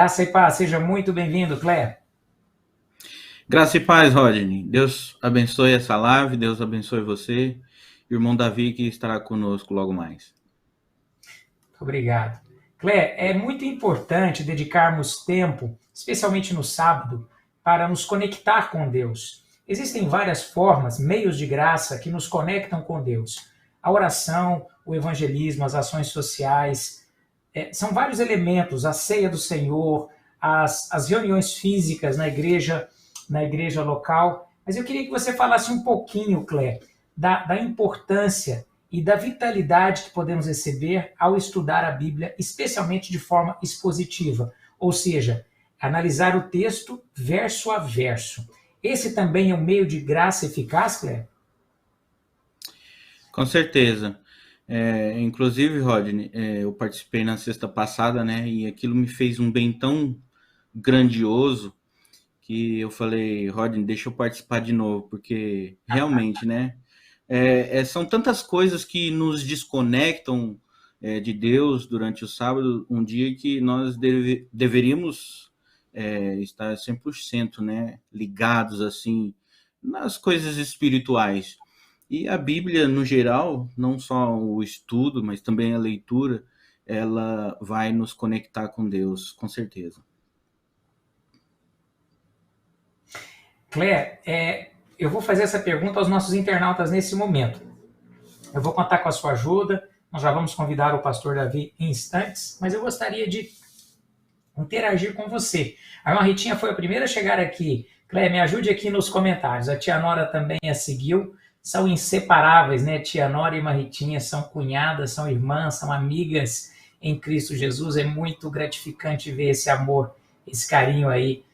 Graça e paz, seja muito bem-vindo, Clé. Graça e paz, Rodney. Deus abençoe essa live, Deus abençoe você, irmão Davi, que estará conosco logo mais. Obrigado. Clé, é muito importante dedicarmos tempo, especialmente no sábado, para nos conectar com Deus. Existem várias formas, meios de graça que nos conectam com Deus. A oração, o evangelismo, as ações sociais, são vários elementos, a ceia do Senhor, as reuniões físicas na igreja local. Mas eu queria que você falasse um pouquinho, Clé, da importância e da vitalidade que podemos receber ao estudar a Bíblia, especialmente de forma expositiva, ou seja, analisar o texto verso a verso. Esse também é um meio de graça eficaz, Clé? Com certeza. Inclusive, Rodney, eu participei na sexta passada, né? E aquilo me fez um bem tão grandioso que eu falei, Rodney, deixa eu participar de novo, porque realmente, né? São tantas coisas que nos desconectam de Deus durante o sábado, um dia que nós deveríamos estar 100%, né, ligados assim nas coisas espirituais. E a Bíblia, no geral, não só o estudo, mas também a leitura, ela vai nos conectar com Deus, com certeza. Clé, eu vou fazer essa pergunta aos nossos internautas nesse momento. Eu vou contar com a sua ajuda, nós já vamos convidar o pastor Davi em instantes, mas eu gostaria de interagir com você. A irmã Ritinha foi a primeira a chegar aqui. Clé, me ajude aqui nos comentários. A tia Nora também a seguiu. São inseparáveis, né? Tia Nora e irmã Ritinha são cunhadas, são irmãs, são amigas em Cristo Jesus. É muito gratificante ver esse amor, esse carinho aí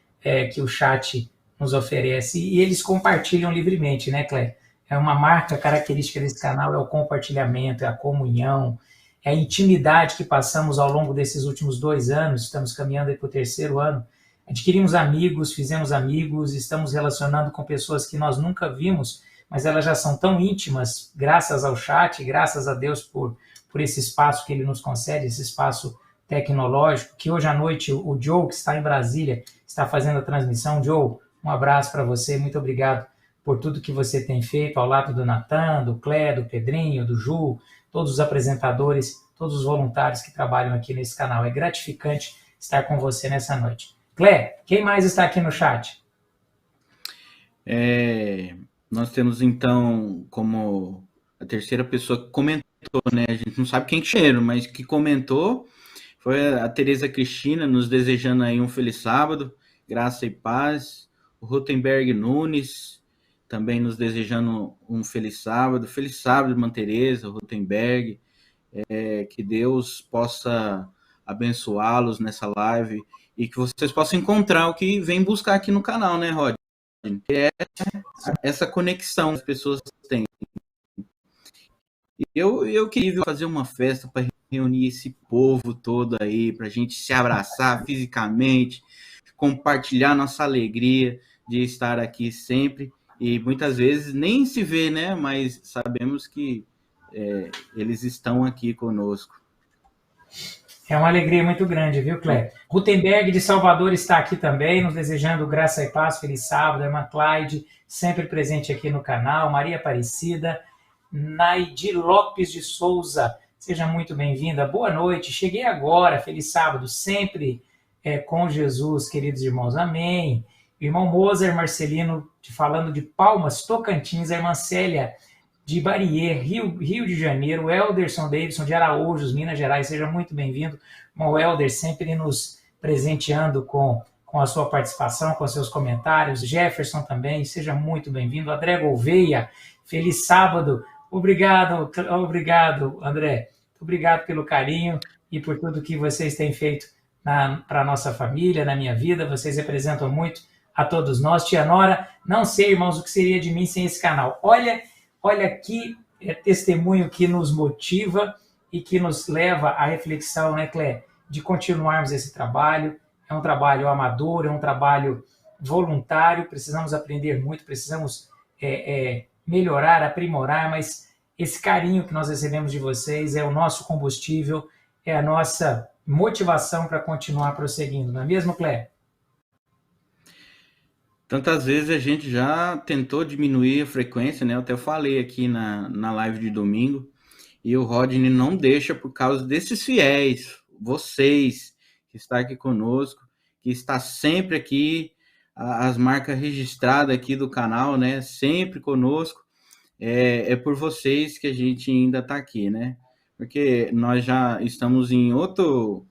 que o chat nos oferece. E eles compartilham livremente, né, Clé? É uma marca característica desse canal, é o compartilhamento, é a comunhão, é a intimidade que passamos ao longo desses últimos 2 anos, estamos caminhando para o terceiro ano, adquirimos amigos, fizemos amigos, estamos relacionando com pessoas que nós nunca vimos, mas elas já são tão íntimas, graças ao chat, graças a Deus por esse espaço que ele nos concede, esse espaço tecnológico, que hoje à noite o Joe, que está em Brasília, está fazendo a transmissão. Joe, um abraço para você, muito obrigado por tudo que você tem feito ao lado do Natan, do Clé, do Pedrinho, do Ju, todos os apresentadores, todos os voluntários que trabalham aqui nesse canal. É gratificante estar com você nessa noite. Clé, quem mais está aqui no chat? Nós temos então como a terceira pessoa que comentou, né? A gente não sabe quem que cheiro, mas que comentou foi a Tereza Cristina, nos desejando aí um feliz sábado, graça e paz. O Rutenberg Nunes também nos desejando um feliz sábado. Feliz sábado, irmã Tereza, Rutenberg. Que Deus possa abençoá-los nessa live e que vocês possam encontrar o que vem buscar aqui no canal, né, Rod? Essa conexão que as pessoas têm. Eu queria fazer uma festa para reunir esse povo todo aí, para a gente se abraçar fisicamente, compartilhar nossa alegria de estar aqui sempre. E muitas vezes nem se vê, né? Mas sabemos que eles estão aqui conosco. É uma alegria muito grande, viu, Clé? Rutenberg de Salvador está aqui também, nos desejando graça e paz, feliz sábado. A irmã Clyde, sempre presente aqui no canal. Maria Aparecida, Naidi Lopes de Souza, seja muito bem-vinda. Boa noite, cheguei agora, feliz sábado, sempre com Jesus, queridos irmãos. Amém. Irmão Moser Marcelino, falando de Palmas, Tocantins. A irmã Célia de Barier, Rio de Janeiro, Elderson Davidson de Araújos, Minas Gerais, seja muito bem-vindo. O Elder sempre nos presenteando com a sua participação, com seus comentários. Jefferson também, seja muito bem-vindo. André Gouveia, feliz sábado. Obrigado, André. Obrigado pelo carinho e por tudo que vocês têm feito para a nossa família, na minha vida. Vocês representam muito a todos nós. Tia Nora, não sei, irmãos, o que seria de mim sem esse canal. Olha que testemunho que nos motiva e que nos leva à reflexão, né, Clé, de continuarmos esse trabalho. É um trabalho amador, é um trabalho voluntário, precisamos aprender muito, precisamos melhorar, aprimorar, mas esse carinho que nós recebemos de vocês é o nosso combustível, é a nossa motivação para continuar prosseguindo, não é mesmo, Clé? Tantas vezes a gente já tentou diminuir a frequência, né? Eu até falei aqui na live de domingo, e o Rodney não deixa por causa desses fiéis, vocês que está aqui conosco, que está sempre aqui, as marcas registradas aqui do canal, né? Sempre conosco. É por vocês que a gente ainda está aqui, né? Porque nós já estamos em outro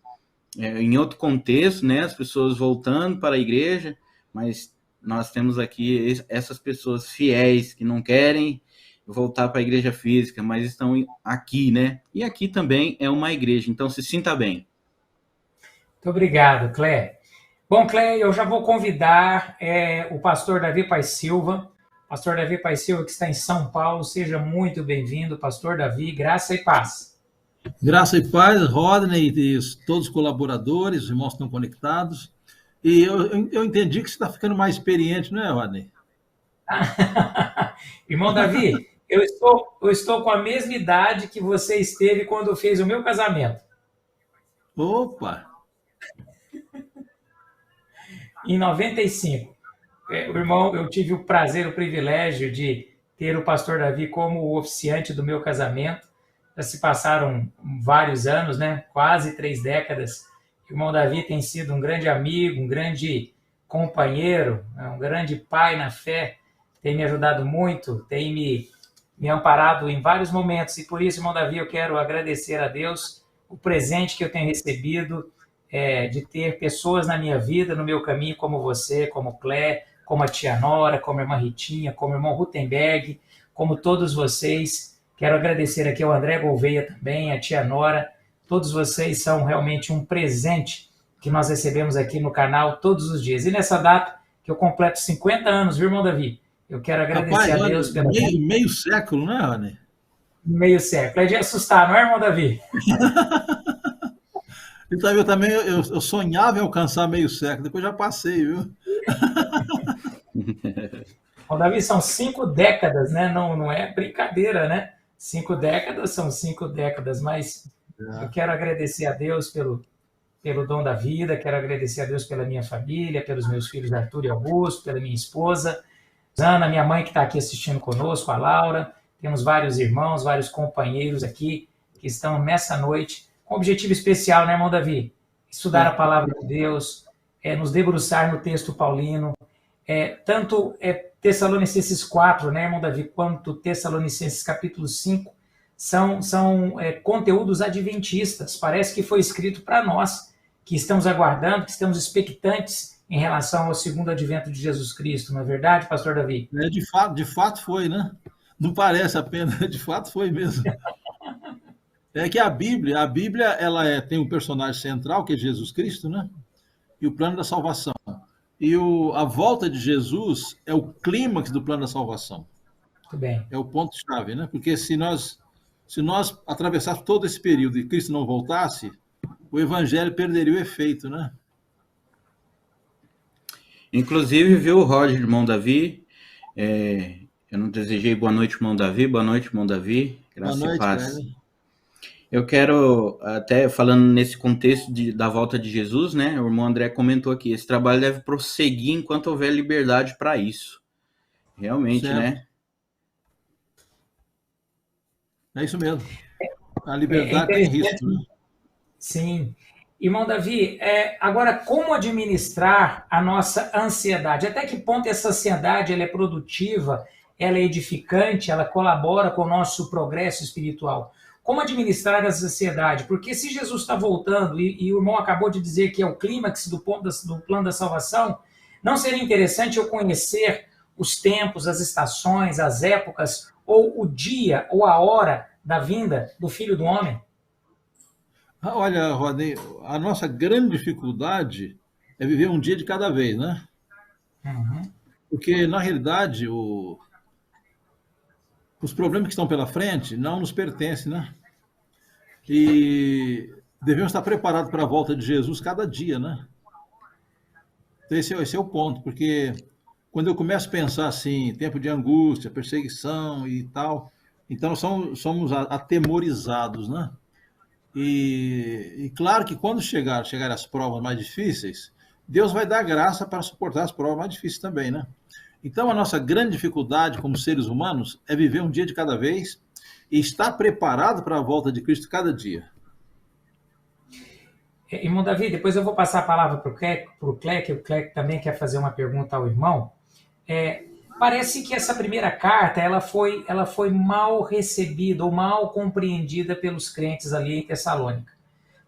contexto, né? As pessoas voltando para a igreja, mas nós temos aqui essas pessoas fiéis que não querem voltar para a igreja física, mas estão aqui, né? E aqui também é uma igreja, então se sinta bem. Muito obrigado, Clé. Bom, Clé, eu já vou convidar o pastor Davi Paz Silva. Pastor Davi Paz Silva, que está em São Paulo, seja muito bem-vindo, pastor Davi, graça e paz. Graça e paz, Rodney e todos os colaboradores, os irmãos estão conectados. E eu entendi que você está ficando mais experiente, não é, Rodney? Irmão Davi, eu estou com a mesma idade que você esteve quando fez o meu casamento. Opa! Em 95. Irmão, eu tive o prazer, o privilégio de ter o pastor Davi como oficiante do meu casamento. Já se passaram vários anos, né? Quase 3 décadas. O irmão Davi tem sido um grande amigo, um grande companheiro, um grande pai na fé, tem me ajudado muito, tem me amparado em vários momentos. E por isso, irmão Davi, eu quero agradecer a Deus o presente que eu tenho recebido, de ter pessoas na minha vida, no meu caminho, como você, como Clé, como a tia Nora, como a irmã Ritinha, como o irmão Rutenberg, como todos vocês. Quero agradecer aqui ao André Gouveia também, a tia Nora. Todos vocês são realmente um presente que nós recebemos aqui no canal todos os dias. E nessa data, que eu completo 50 anos, viu, irmão Davi? Eu quero agradecer a Deus pela... Meio século, né, Rony? Meio século. É de assustar, não é, irmão Davi? Então, eu sonhava em alcançar meio século, depois já passei, viu? Irmão Davi, são 5 décadas, né? Não é brincadeira, né? 5 décadas são 5 décadas, mas eu quero agradecer a Deus pelo dom da vida, quero agradecer a Deus pela minha família, pelos meus filhos Arthur e Augusto, pela minha esposa, Ana, minha mãe que está aqui assistindo conosco, a Laura. Temos vários irmãos, vários companheiros aqui que estão nessa noite com um objetivo especial, né, irmão Davi? Estudar a palavra de Deus, nos debruçar no texto paulino, tanto Tessalonicenses 4, né, irmão Davi, quanto Tessalonicenses capítulo 5, são conteúdos adventistas. Parece que foi escrito para nós, que estamos aguardando, que estamos expectantes em relação ao segundo advento de Jesus Cristo. Não é verdade, pastor Davi? De fato foi, né? Não parece apenas, de fato foi mesmo. É que a Bíblia ela tem um personagem central, que é Jesus Cristo, né? E o plano da salvação. E a volta de Jesus é o clímax do plano da salvação. Muito bem. É o ponto-chave, né? Porque se nós atravessássemos todo esse período e Cristo não voltasse, o evangelho perderia o efeito, né? Inclusive, viu, Roger, irmão Davi, eu não desejei boa noite, irmão Davi, boa noite, irmão Davi, graça e paz. Cara. Eu quero, até falando nesse contexto da volta de Jesus, né, o irmão André comentou aqui, esse trabalho deve prosseguir enquanto houver liberdade para isso. Realmente, certo, né? É isso mesmo. A liberdade tem risco, né? Sim. Irmão Davi, agora, como administrar a nossa ansiedade? Até que ponto essa ansiedade ela é produtiva, ela é edificante, ela colabora com o nosso progresso espiritual? Como administrar essa ansiedade? Porque se Jesus está voltando, e o irmão acabou de dizer que é o clímax do plano da salvação, não seria interessante eu conhecer os tempos, as estações, as épocas, ou o dia, ou a hora da vinda do Filho do Homem? Olha, Rodney, a nossa grande dificuldade é viver um dia de cada vez, né? Uhum. Porque, na realidade, os problemas que estão pela frente não nos pertencem, né? E devemos estar preparados para a volta de Jesus cada dia, né? Então, esse é o ponto, porque quando eu começo a pensar assim, tempo de angústia, perseguição e tal, então somos atemorizados, né? E claro que quando chegar as provas mais difíceis, Deus vai dar graça para suportar as provas mais difíceis também, né? Então, a nossa grande dificuldade como seres humanos é viver um dia de cada vez e estar preparado para a volta de Cristo cada dia. Irmão Davi, depois eu vou passar a palavra para o Cleque, o Cleque também quer fazer uma pergunta ao irmão. Parece que essa primeira carta ela foi mal recebida ou mal compreendida pelos crentes ali em Tessalônica.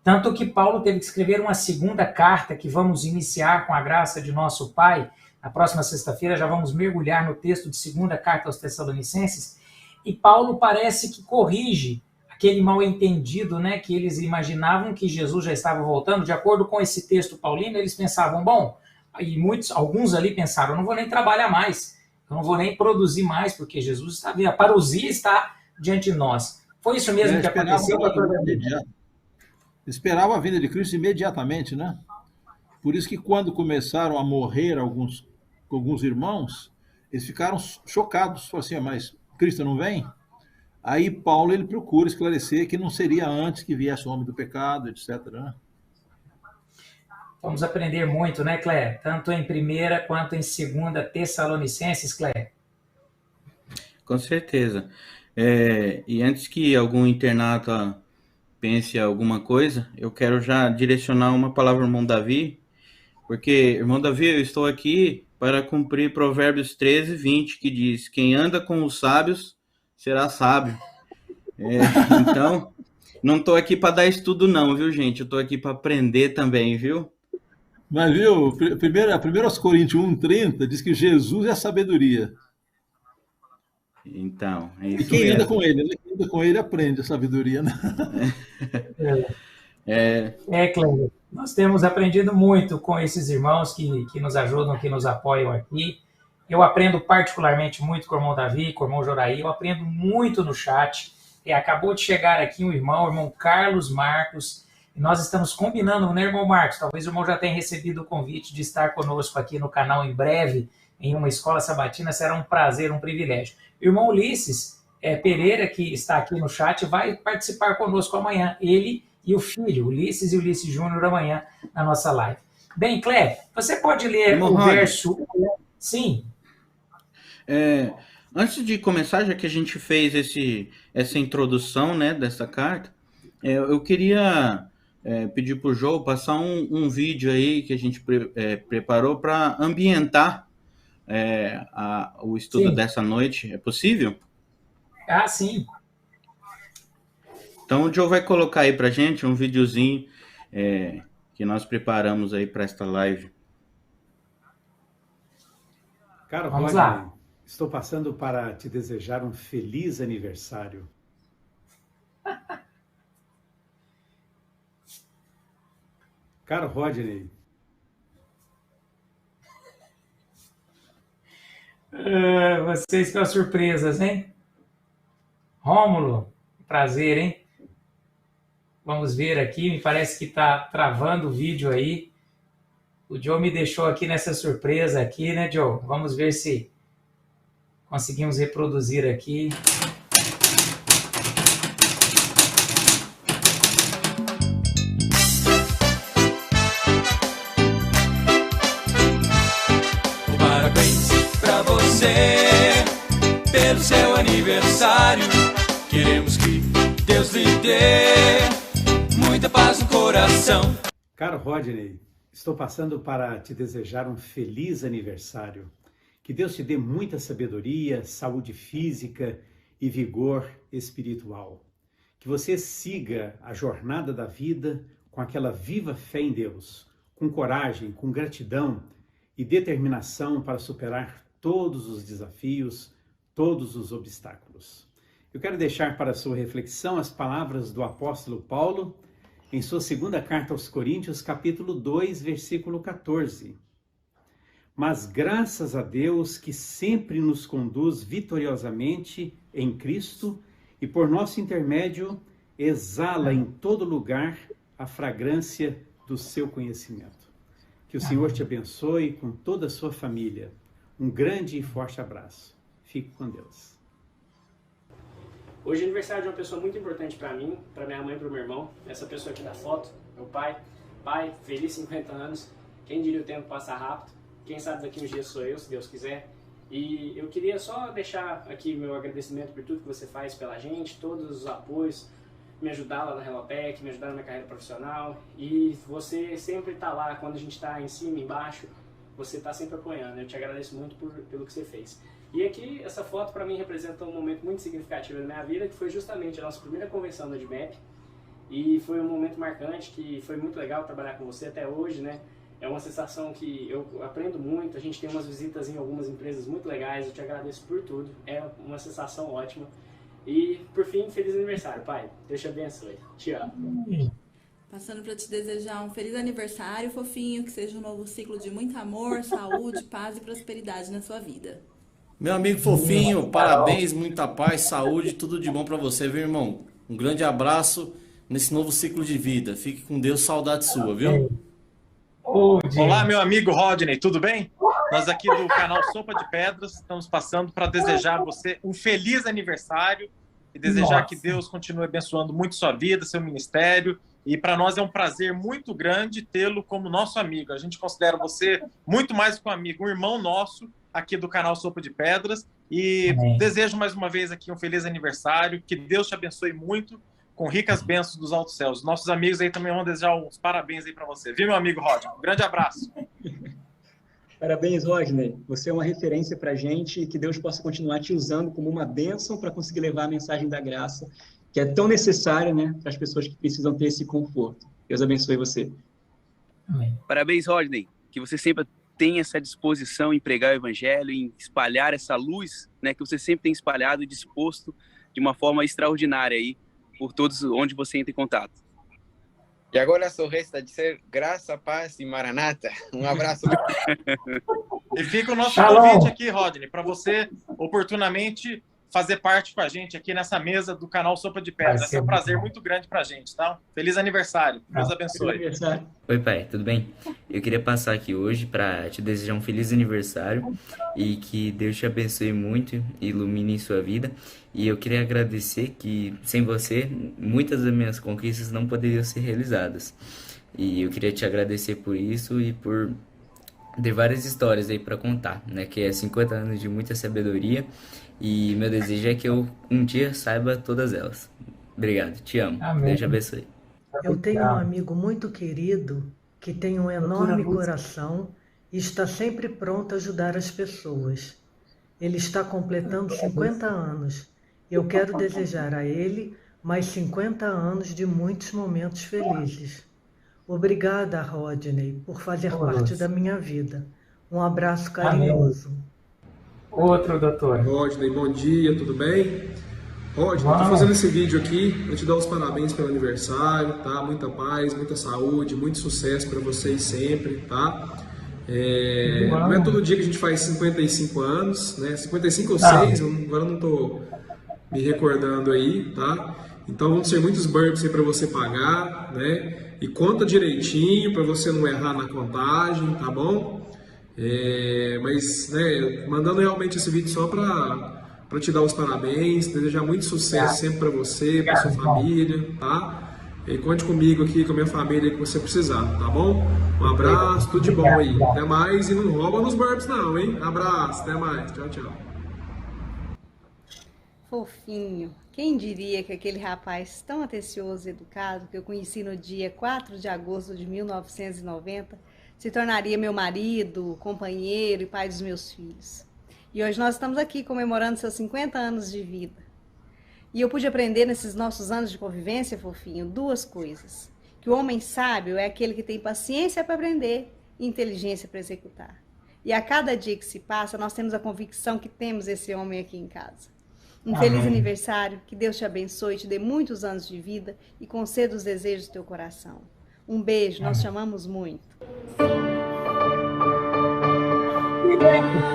Tanto que Paulo teve que escrever uma segunda carta que vamos iniciar com a graça de nosso Pai. Na próxima sexta-feira já vamos mergulhar no texto de segunda carta aos Tessalonicenses. E Paulo parece que corrige aquele mal-entendido, né, que eles imaginavam que Jesus já estava voltando. De acordo com esse texto paulino, eles pensavam, bom, e alguns ali pensaram, eu não vou nem trabalhar mais, eu não vou nem produzir mais, porque Jesus está vindo, a parousia está diante de nós. Foi isso mesmo que aconteceu, pastor Davi? Esperava a vinda de Cristo imediatamente, né? Por isso que quando começaram a morrer alguns irmãos, eles ficaram chocados, falaram assim, mas Cristo não vem? Aí Paulo ele procura esclarecer que não seria antes que viesse o homem do pecado, etc. Né? Vamos aprender muito, né, Clé? Tanto em primeira quanto em segunda Tessalonicenses, Clé. Com certeza. E antes que algum internauta pense alguma coisa, eu quero já direcionar uma palavra ao irmão Davi, porque, irmão Davi, eu estou aqui para cumprir Provérbios 13, 20, que diz, quem anda com os sábios será sábio. Então, não estou aqui para dar estudo não, viu, gente? Eu estou aqui para aprender também, viu? Mas, viu, primeiro aos Coríntios 1:30 diz que Jesus é a sabedoria. Então, é isso e quem mesmo. anda com ele, né? Quem anda com ele aprende a sabedoria, né? Cleber, nós temos aprendido muito com esses irmãos que nos ajudam, que nos apoiam aqui. Eu aprendo particularmente muito com o irmão Davi, com o irmão Joraí, eu aprendo muito no chat. Acabou de chegar aqui o irmão Carlos Marcos, e nós estamos combinando, né, irmão Marcos? Talvez o irmão já tenha recebido o convite de estar conosco aqui no canal em breve, em uma escola sabatina, será um prazer, um privilégio. O irmão Ulisses Pereira, que está aqui no chat, vai participar conosco amanhã, ele e o filho, Ulisses e Ulisses Júnior, amanhã na nossa live. Bem, Cleber, você pode ler o verso... Sim. Antes de começar, já que a gente fez essa introdução, né, dessa carta, eu queria pedir para o João passar um vídeo aí que a gente preparou para ambientar o estudo dessa noite. É possível? Ah, sim. Então o João vai colocar aí para a gente um videozinho que nós preparamos aí para esta live. Caro Vamos Rodney, lá. Estou passando para te desejar um feliz aniversário. Caro Rodney. Vocês com as surpresas, hein? Rômulo, prazer, hein? Vamos ver aqui, me parece que está travando o vídeo aí. O Joe me deixou aqui nessa surpresa aqui, né, Joe? Vamos ver se conseguimos reproduzir aqui. Parabéns pra você pelo seu aniversário. Queremos que Deus lhe dê muita paz no coração. Caro Rodney, estou passando para te desejar um feliz aniversário. Que Deus te dê muita sabedoria, saúde física e vigor espiritual. Que você siga a jornada da vida com aquela viva fé em Deus, com coragem, com gratidão e determinação para superar todos os desafios, todos os obstáculos. Eu quero deixar para a sua reflexão as palavras do apóstolo Paulo em sua segunda carta aos Coríntios, capítulo 2, versículo 14. Mas graças a Deus que sempre nos conduz vitoriosamente em Cristo e por nosso intermédio exala em todo lugar a fragrância do seu conhecimento. Que o Senhor te abençoe com toda a sua família. Um grande e forte abraço. Fique com Deus. Hoje é aniversário de uma pessoa muito importante para mim, para minha mãe e para o meu irmão. Essa pessoa aqui da foto, meu pai. Pai, feliz 50 anos. Quem diria o tempo passar rápido. Quem sabe daqui uns dias sou eu, se Deus quiser. E eu queria só deixar aqui meu agradecimento por tudo que você faz pela gente, todos os apoios, me ajudar lá na Relotec, me ajudar na minha carreira profissional. E você sempre está lá, quando a gente está em cima, embaixo, você está sempre apoiando. Eu te agradeço muito pelo que você fez. E aqui, essa foto para mim representa um momento muito significativo da minha vida, que foi justamente a nossa primeira convenção no ADMAP. E foi um momento marcante, que foi muito legal trabalhar com você até hoje, né? É uma sensação que eu aprendo muito, a gente tem umas visitas em algumas empresas muito legais, eu te agradeço por tudo, é uma sensação ótima. E, por fim, feliz aniversário, pai. Deus te abençoe. Te amo. Passando para te desejar um feliz aniversário, fofinho, que seja um novo ciclo de muito amor, saúde, paz e prosperidade na sua vida. Meu amigo fofinho, parabéns, muita paz, saúde, tudo de bom pra você, viu, irmão? Um grande abraço nesse novo ciclo de vida. Fique com Deus, saudade sua, viu? Olá, meu amigo Rodney, tudo bem? Nós aqui do canal Sopa de Pedras estamos passando para desejar a você um feliz aniversário e desejar que Deus continue abençoando muito sua vida, seu ministério. E para nós é um prazer muito grande tê-lo como nosso amigo. A gente considera você muito mais que um amigo, um irmão nosso aqui do canal Sopa de Pedras. E desejo mais uma vez aqui um feliz aniversário, que Deus te abençoe muito, com ricas bênçãos dos altos céus. Nossos amigos aí também vão desejar uns parabéns aí para você. Viu, meu amigo Rodney? Um grande abraço. Parabéns, Rodney. Você é uma referência para a gente e que Deus possa continuar te usando como uma bênção para conseguir levar a mensagem da graça, que é tão necessária, né, para as pessoas que precisam ter esse conforto. Deus abençoe você. Amém. Parabéns, Rodney. Que você sempre tenha essa disposição em pregar o evangelho, em espalhar essa luz, né, que você sempre tem espalhado e disposto de uma forma extraordinária aí por todos onde você entra em contato. E agora só resta dizer graça, paz e maranata. Um abraço. E fica o nosso convite aqui, Rodney, para você oportunamente fazer parte com a gente aqui nessa mesa do canal Sopa de Pedras. É um prazer muito grande para a gente, tá? Feliz aniversário. Deus abençoe. Oi, pai, tudo bem? Eu queria passar aqui hoje para te desejar um feliz aniversário e que Deus te abençoe muito e ilumine sua vida. E eu queria agradecer que, sem você, muitas das minhas conquistas não poderiam ser realizadas. E eu queria te agradecer por isso e por ter várias histórias aí para contar, né? Que é 50 anos de muita sabedoria e meu desejo é que eu um dia saiba todas elas. Obrigado, te amo. Amém. Deus te abençoe. Eu tenho um amigo muito querido que tem um enorme coração e está sempre pronto a ajudar as pessoas. Ele está completando 50 anos. Eu quero desejar a ele mais 50 anos de muitos momentos felizes. Obrigada, Rodney, por fazer parte da minha vida. Um abraço carinhoso. Outro, doutor. Rodney, bom dia, tudo bem? Rodney, estou fazendo esse vídeo aqui para te dar os parabéns pelo aniversário, tá? Muita paz, muita saúde, muito sucesso para vocês sempre, tá? Não é todo dia que a gente faz 55 anos, né? 55 ou 6, agora eu não estou me recordando aí, tá? Então vão ser muitos burpees aí para você pagar, né? E conta direitinho para você não errar na contagem, tá bom? Mas, né, mandando realmente esse vídeo só para te dar os parabéns, desejar muito sucesso sempre para você, para sua família, tá? E conte comigo aqui, com a minha família, que você precisar, tá bom? Um abraço, tudo de bom aí. Até mais e não rouba nos burpees não, hein? Abraço, até mais. Tchau, tchau. Fofinho. Quem diria que aquele rapaz tão atencioso e educado que eu conheci no dia 4 de agosto de 1990 se tornaria meu marido, companheiro e pai dos meus filhos. E hoje nós estamos aqui comemorando seus 50 anos de vida. E eu pude aprender nesses nossos anos de convivência, fofinho, duas coisas. Que o homem sábio é aquele que tem paciência para aprender e inteligência para executar. E a cada dia que se passa, nós temos a convicção que temos esse homem aqui em casa. Um feliz aniversário, que Deus te abençoe, te dê muitos anos de vida e conceda os desejos do teu coração. Um beijo, nós te amamos muito. Glória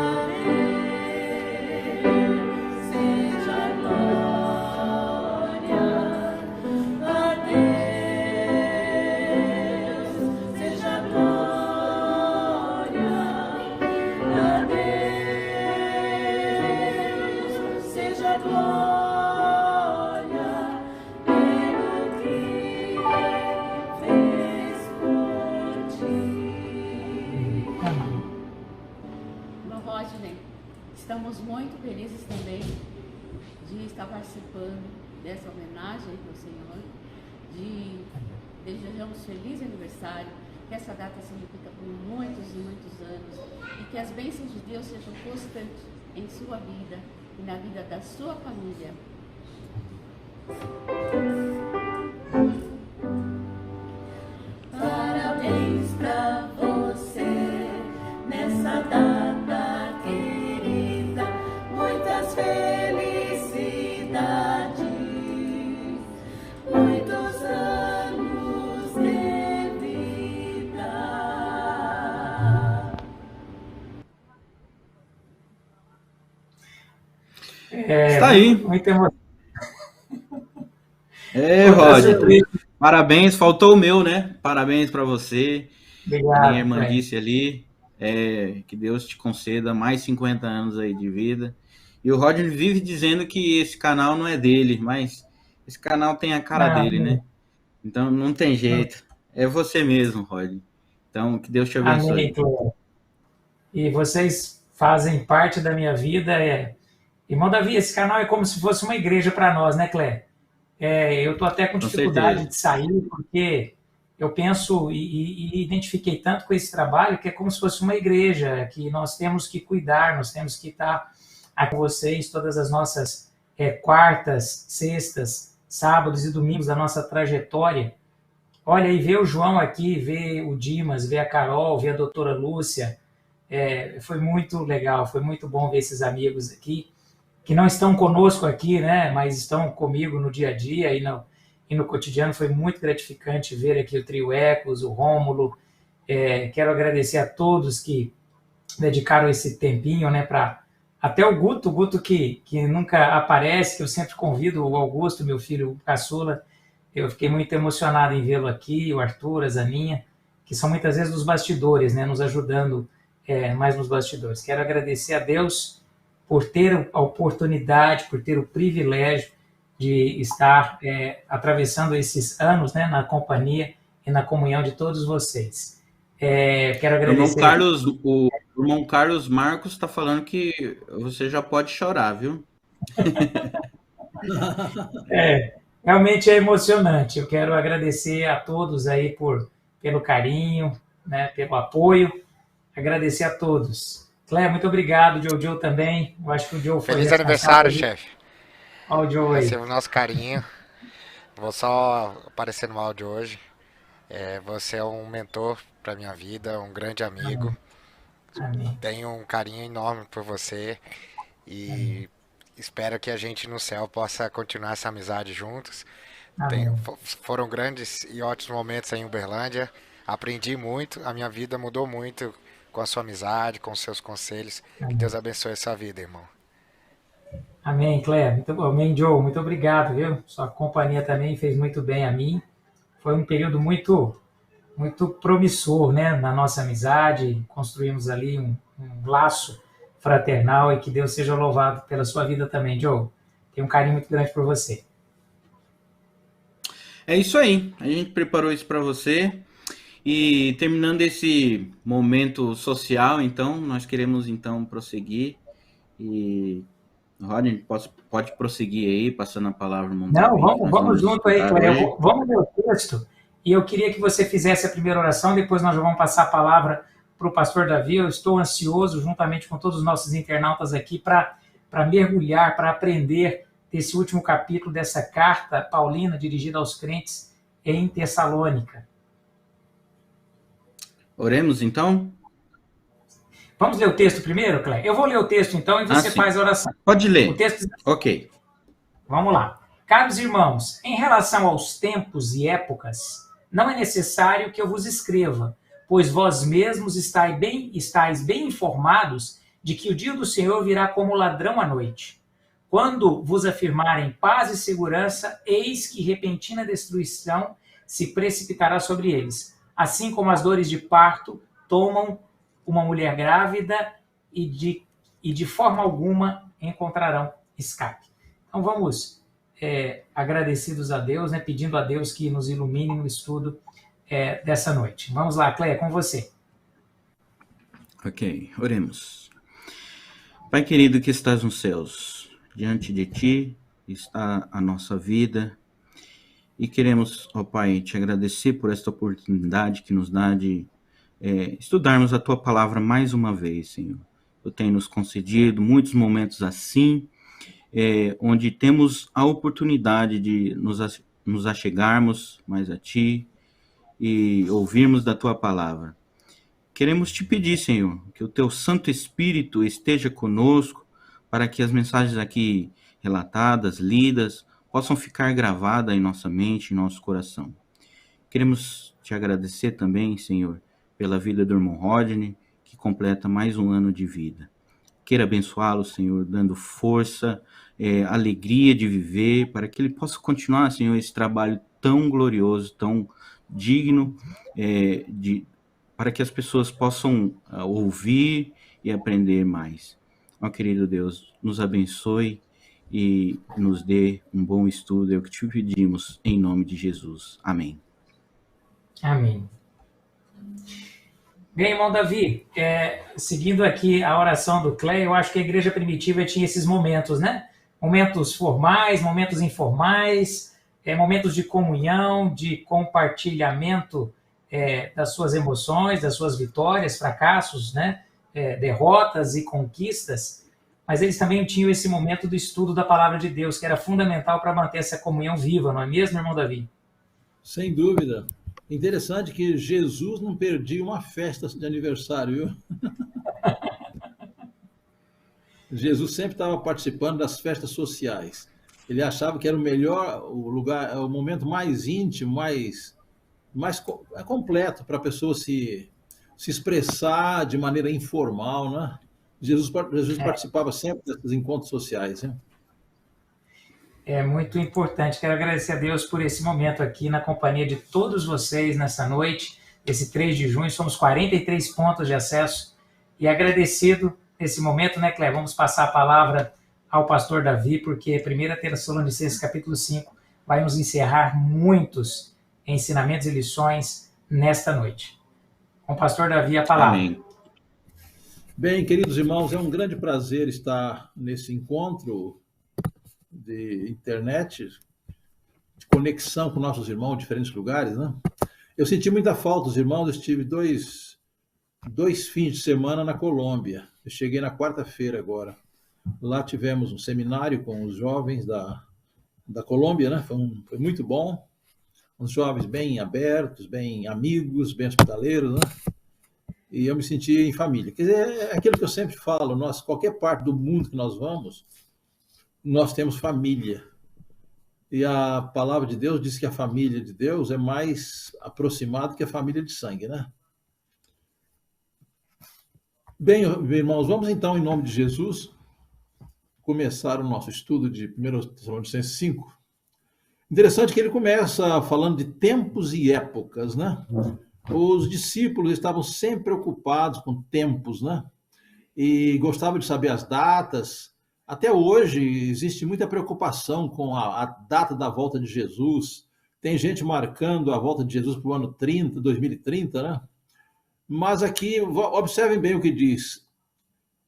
Rodney, estamos muito felizes também de estar participando dessa homenagem ao Senhor, de desejamos feliz aniversário, que essa data se repita por muitos e muitos anos e que as bênçãos de Deus sejam constantes em sua vida e na vida da sua família. Parabéns pra você nessa data querida, muitas felicidades, muitos anos de vida. Está aí. Muito emocionante. Rod, parabéns, faltou o meu, né? Parabéns para você. Obrigado, minha irmã disse ali, que Deus te conceda mais 50 anos aí de vida. E o Rodney vive dizendo que esse canal não é dele, mas esse canal tem a cara dele, né? Então não tem jeito. É você mesmo, Rodney. Então que Deus te abençoe. Amém, Cléia. E vocês fazem parte da minha vida. Irmão Davi, esse canal é como se fosse uma igreja para nós, né, Cléia? Eu estou até com dificuldade de sair, porque eu penso e identifiquei tanto com esse trabalho que é como se fosse uma igreja, que nós temos que cuidar, nós temos que estar aqui com vocês todas as nossas quartas, sextas, sábados e domingos da nossa trajetória. Olha, e ver o João aqui, ver o Dimas, ver a Carol, ver a doutora Lúcia, foi muito legal, foi muito bom ver esses amigos aqui, que não estão conosco aqui, né, mas estão comigo no dia a dia e no cotidiano. Foi muito gratificante ver aqui o Trio Ecos, o Rômulo. Quero agradecer a todos que dedicaram esse tempinho, né, até o Guto que nunca aparece, que eu sempre convido, o Augusto, meu filho caçula. Eu fiquei muito emocionado em vê-lo aqui, o Arthur, a Zaninha, que são muitas vezes dos bastidores, né, nos ajudando mais nos bastidores. Quero agradecer a Deus por ter a oportunidade, por ter o privilégio de estar atravessando esses anos, né, na companhia e na comunhão de todos vocês. Quero agradecer... O irmão Carlos Marcos está falando que você já pode chorar, viu? Realmente é emocionante. Eu quero agradecer a todos aí pelo carinho, né, pelo apoio. Agradecer a todos. Cléia, muito obrigado. Joe também. Eu acho que o Joe foi Feliz aniversário, chefe. Olha o Joe aí. Receba o nosso carinho. Vou só aparecer no áudio hoje. Você é um mentor para minha vida, um grande amigo. Amém. Tenho um carinho enorme por você e espero que a gente no céu possa continuar essa amizade juntos. Foram grandes e ótimos momentos em Uberlândia. Aprendi muito, a minha vida mudou muito com a sua amizade, com os seus conselhos. Que Deus abençoe a sua vida, irmão. Amém, Cléia. Amém, Joe. Muito obrigado, viu? Sua companhia também fez muito bem a mim. Foi um período muito promissor, né, na nossa amizade. Construímos ali um laço fraternal e que Deus seja louvado pela sua vida também, Joe. Tenho um carinho muito grande por você. É isso aí. A gente preparou isso para você. E terminando esse momento social, então, nós queremos então prosseguir. E Rodney, pode prosseguir aí, passando a palavra. Não, vamos junto aí, Cléia. Vamos ler o texto. E eu queria que você fizesse a primeira oração, depois nós já vamos passar a palavra para o pastor Davi. Eu estou ansioso, juntamente com todos os nossos internautas aqui, para mergulhar, para aprender desse último capítulo dessa carta paulina dirigida aos crentes em Tessalônica. Oremos, então? Vamos ler o texto primeiro, Cléia? Eu vou ler o texto, então, e você faz a oração. Pode ler. O texto... Ok. Vamos lá. Caros irmãos, em relação aos tempos e épocas, não é necessário que eu vos escreva, pois vós mesmos estáis bem informados de que o dia do Senhor virá como ladrão à noite. Quando vos afirmarem paz e segurança, eis que repentina destruição se precipitará sobre eles. Assim como as dores de parto tomam uma mulher grávida e de forma alguma encontrarão escape. Então vamos, agradecidos a Deus, né, pedindo a Deus que nos ilumine no estudo dessa noite. Vamos lá, Cléia, com você. Ok, oremos. Pai querido que estás nos céus, diante de ti está a nossa vida e queremos, ó Pai, te agradecer por esta oportunidade que nos dá de estudarmos a tua palavra mais uma vez, Senhor. Tu tem nos concedido muitos momentos assim, onde temos a oportunidade de nos achegarmos mais a ti e ouvirmos da tua palavra. Queremos te pedir, Senhor, que o teu Santo Espírito esteja conosco para que as mensagens aqui relatadas, lidas, possam ficar gravadas em nossa mente, em nosso coração. Queremos te agradecer também, Senhor, pela vida do irmão Rodney, que completa mais um ano de vida. Queira abençoá-lo, Senhor, dando força, alegria de viver, para que ele possa continuar, Senhor, esse trabalho tão glorioso, tão digno, para que as pessoas possam ouvir e aprender mais. Ó querido Deus, nos abençoe e nos dê um bom estudo, é o que te pedimos, em nome de Jesus. Amém. Amém. Bem, irmão Davi, seguindo aqui a oração do Clé, eu acho que a igreja primitiva tinha esses momentos, né? Momentos formais, momentos informais, momentos de comunhão, de compartilhamento das suas emoções, das suas vitórias, fracassos, né? Derrotas e conquistas, mas eles também tinham esse momento do estudo da palavra de Deus, que era fundamental para manter essa comunhão viva, não é mesmo, irmão Davi? Sem dúvida. Interessante que Jesus não perdia uma festa de aniversário, viu? Jesus sempre estava participando das festas sociais. Ele achava que era o lugar, o momento mais íntimo, mais completo para a pessoa se expressar de maneira informal, né? Jesus participava sempre desses encontros sociais, né? É muito importante. Quero agradecer a Deus por esse momento aqui na companhia de todos vocês nessa noite, esse 3 de junho. Somos 43 pontos de acesso e agradecido nesse momento, né, Clé? Vamos passar a palavra ao pastor Davi, porque 1 Tessalonicenses capítulo 5 vai nos encerrar muitos ensinamentos e lições nesta noite. Com o pastor Davi, a palavra. Amém. Bem, queridos irmãos, é um grande prazer estar nesse encontro de internet, de conexão com nossos irmãos em diferentes lugares, né? Eu senti muita falta dos irmãos, eu estive dois fins de semana na Colômbia. Eu cheguei na quarta-feira agora. Lá tivemos um seminário com os jovens da Colômbia, né? Foi muito bom. Uns jovens bem abertos, bem amigos, bem hospitaleiros, né? E eu me senti em família. Quer dizer, é aquilo que eu sempre falo, qualquer parte do mundo que nós vamos, nós temos família. E a palavra de Deus diz que a família de Deus é mais aproximada que a família de sangue, né? Bem, irmãos, vamos então, em nome de Jesus, começar o nosso estudo de 1 Tessalonicenses 5. Interessante que ele começa falando de tempos e épocas, né? Os discípulos estavam sempre preocupados com tempos, né? E gostavam de saber as datas. Até hoje existe muita preocupação com a data da volta de Jesus. Tem gente marcando a volta de Jesus para o ano 2030, né? Mas aqui, observem bem o que diz.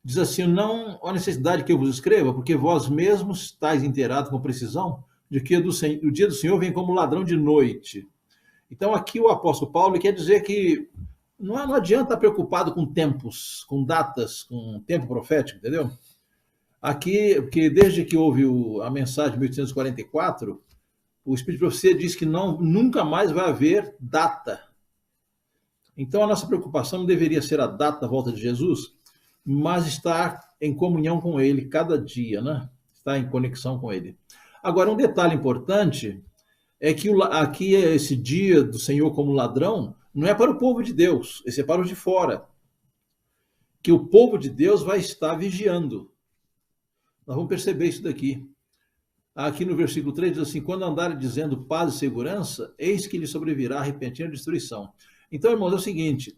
Diz assim, não há necessidade que eu vos escreva, porque vós mesmos estáis inteirados com precisão de que o dia do Senhor vem como ladrão de noite. Então aqui o apóstolo Paulo quer dizer que não adianta estar preocupado com tempos, com datas, com tempo profético, entendeu? Aqui, porque desde que houve a mensagem de 1844, o Espírito de Profecia diz que nunca mais vai haver data. Então a nossa preocupação não deveria ser a data da volta de Jesus, mas estar em comunhão com Ele cada dia, né? Estar em conexão com Ele. Agora, um detalhe importante é que aqui esse dia do Senhor como ladrão não é para o povo de Deus, esse é para os de fora. Que o povo de Deus vai estar vigiando. Nós vamos perceber isso daqui. Aqui no versículo 3 diz assim, quando andarem dizendo paz e segurança, eis que lhe sobrevirá a repentina destruição. Então, irmãos, é o seguinte,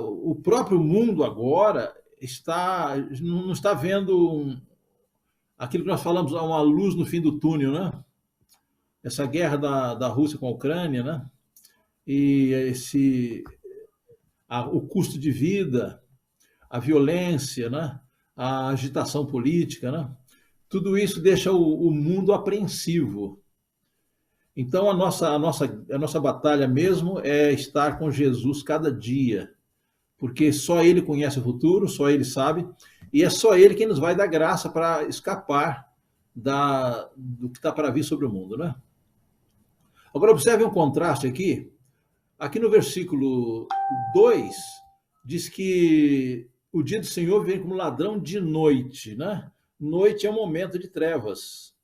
o próprio mundo agora não está vendo aquilo que nós falamos, uma luz no fim do túnel, né? Essa guerra da Rússia com a Ucrânia, né? E o custo de vida, a violência, né? a agitação política, né? Tudo isso deixa o mundo apreensivo. Então, a nossa batalha mesmo é estar com Jesus cada dia, porque só Ele conhece o futuro, só Ele sabe, e é só Ele quem nos vai dar graça para escapar do que está para vir sobre o mundo, né? Agora, observe um contraste aqui. Aqui no versículo 2, diz que o dia do Senhor vem como ladrão de noite, né? Noite é um momento de trevas.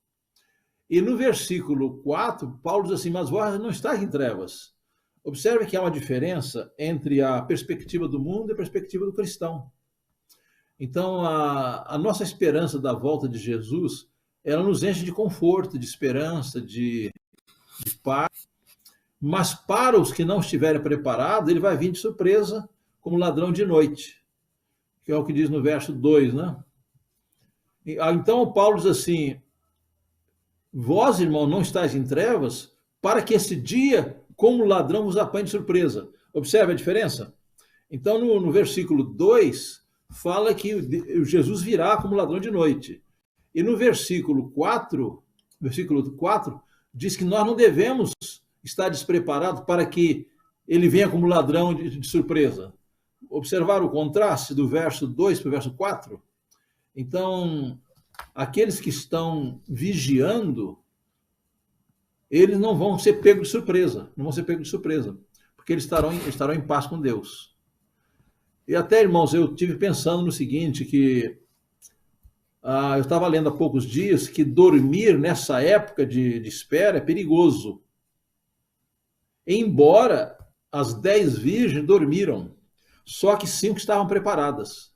E no versículo 4, Paulo diz assim, mas vós não estáis em trevas. Observe que há uma diferença entre a perspectiva do mundo e a perspectiva do cristão. Então, a nossa esperança da volta de Jesus, ela nos enche de conforto, de esperança, de paz. Mas para os que não estiverem preparados, ele vai vir de surpresa como ladrão de noite, que é o que diz no verso 2, né? Então, Paulo diz assim, vós, irmão, não estáis em trevas, para que esse dia, como ladrão, vos apanhe de surpresa. Observe a diferença? Então, no versículo 2, fala que Jesus virá como ladrão de noite. E no versículo 4, diz que nós não devemos estar despreparados para que ele venha como ladrão de surpresa. Observar o contraste do verso 2 para o verso 4? Então, aqueles que estão vigiando, eles não vão ser pegos de surpresa, porque eles estarão em paz com Deus. E até, irmãos, eu tive pensando no seguinte, que eu estava lendo há poucos dias que dormir nessa época de espera é perigoso. Embora as 10 virgens dormiram, só que 5 estavam preparadas.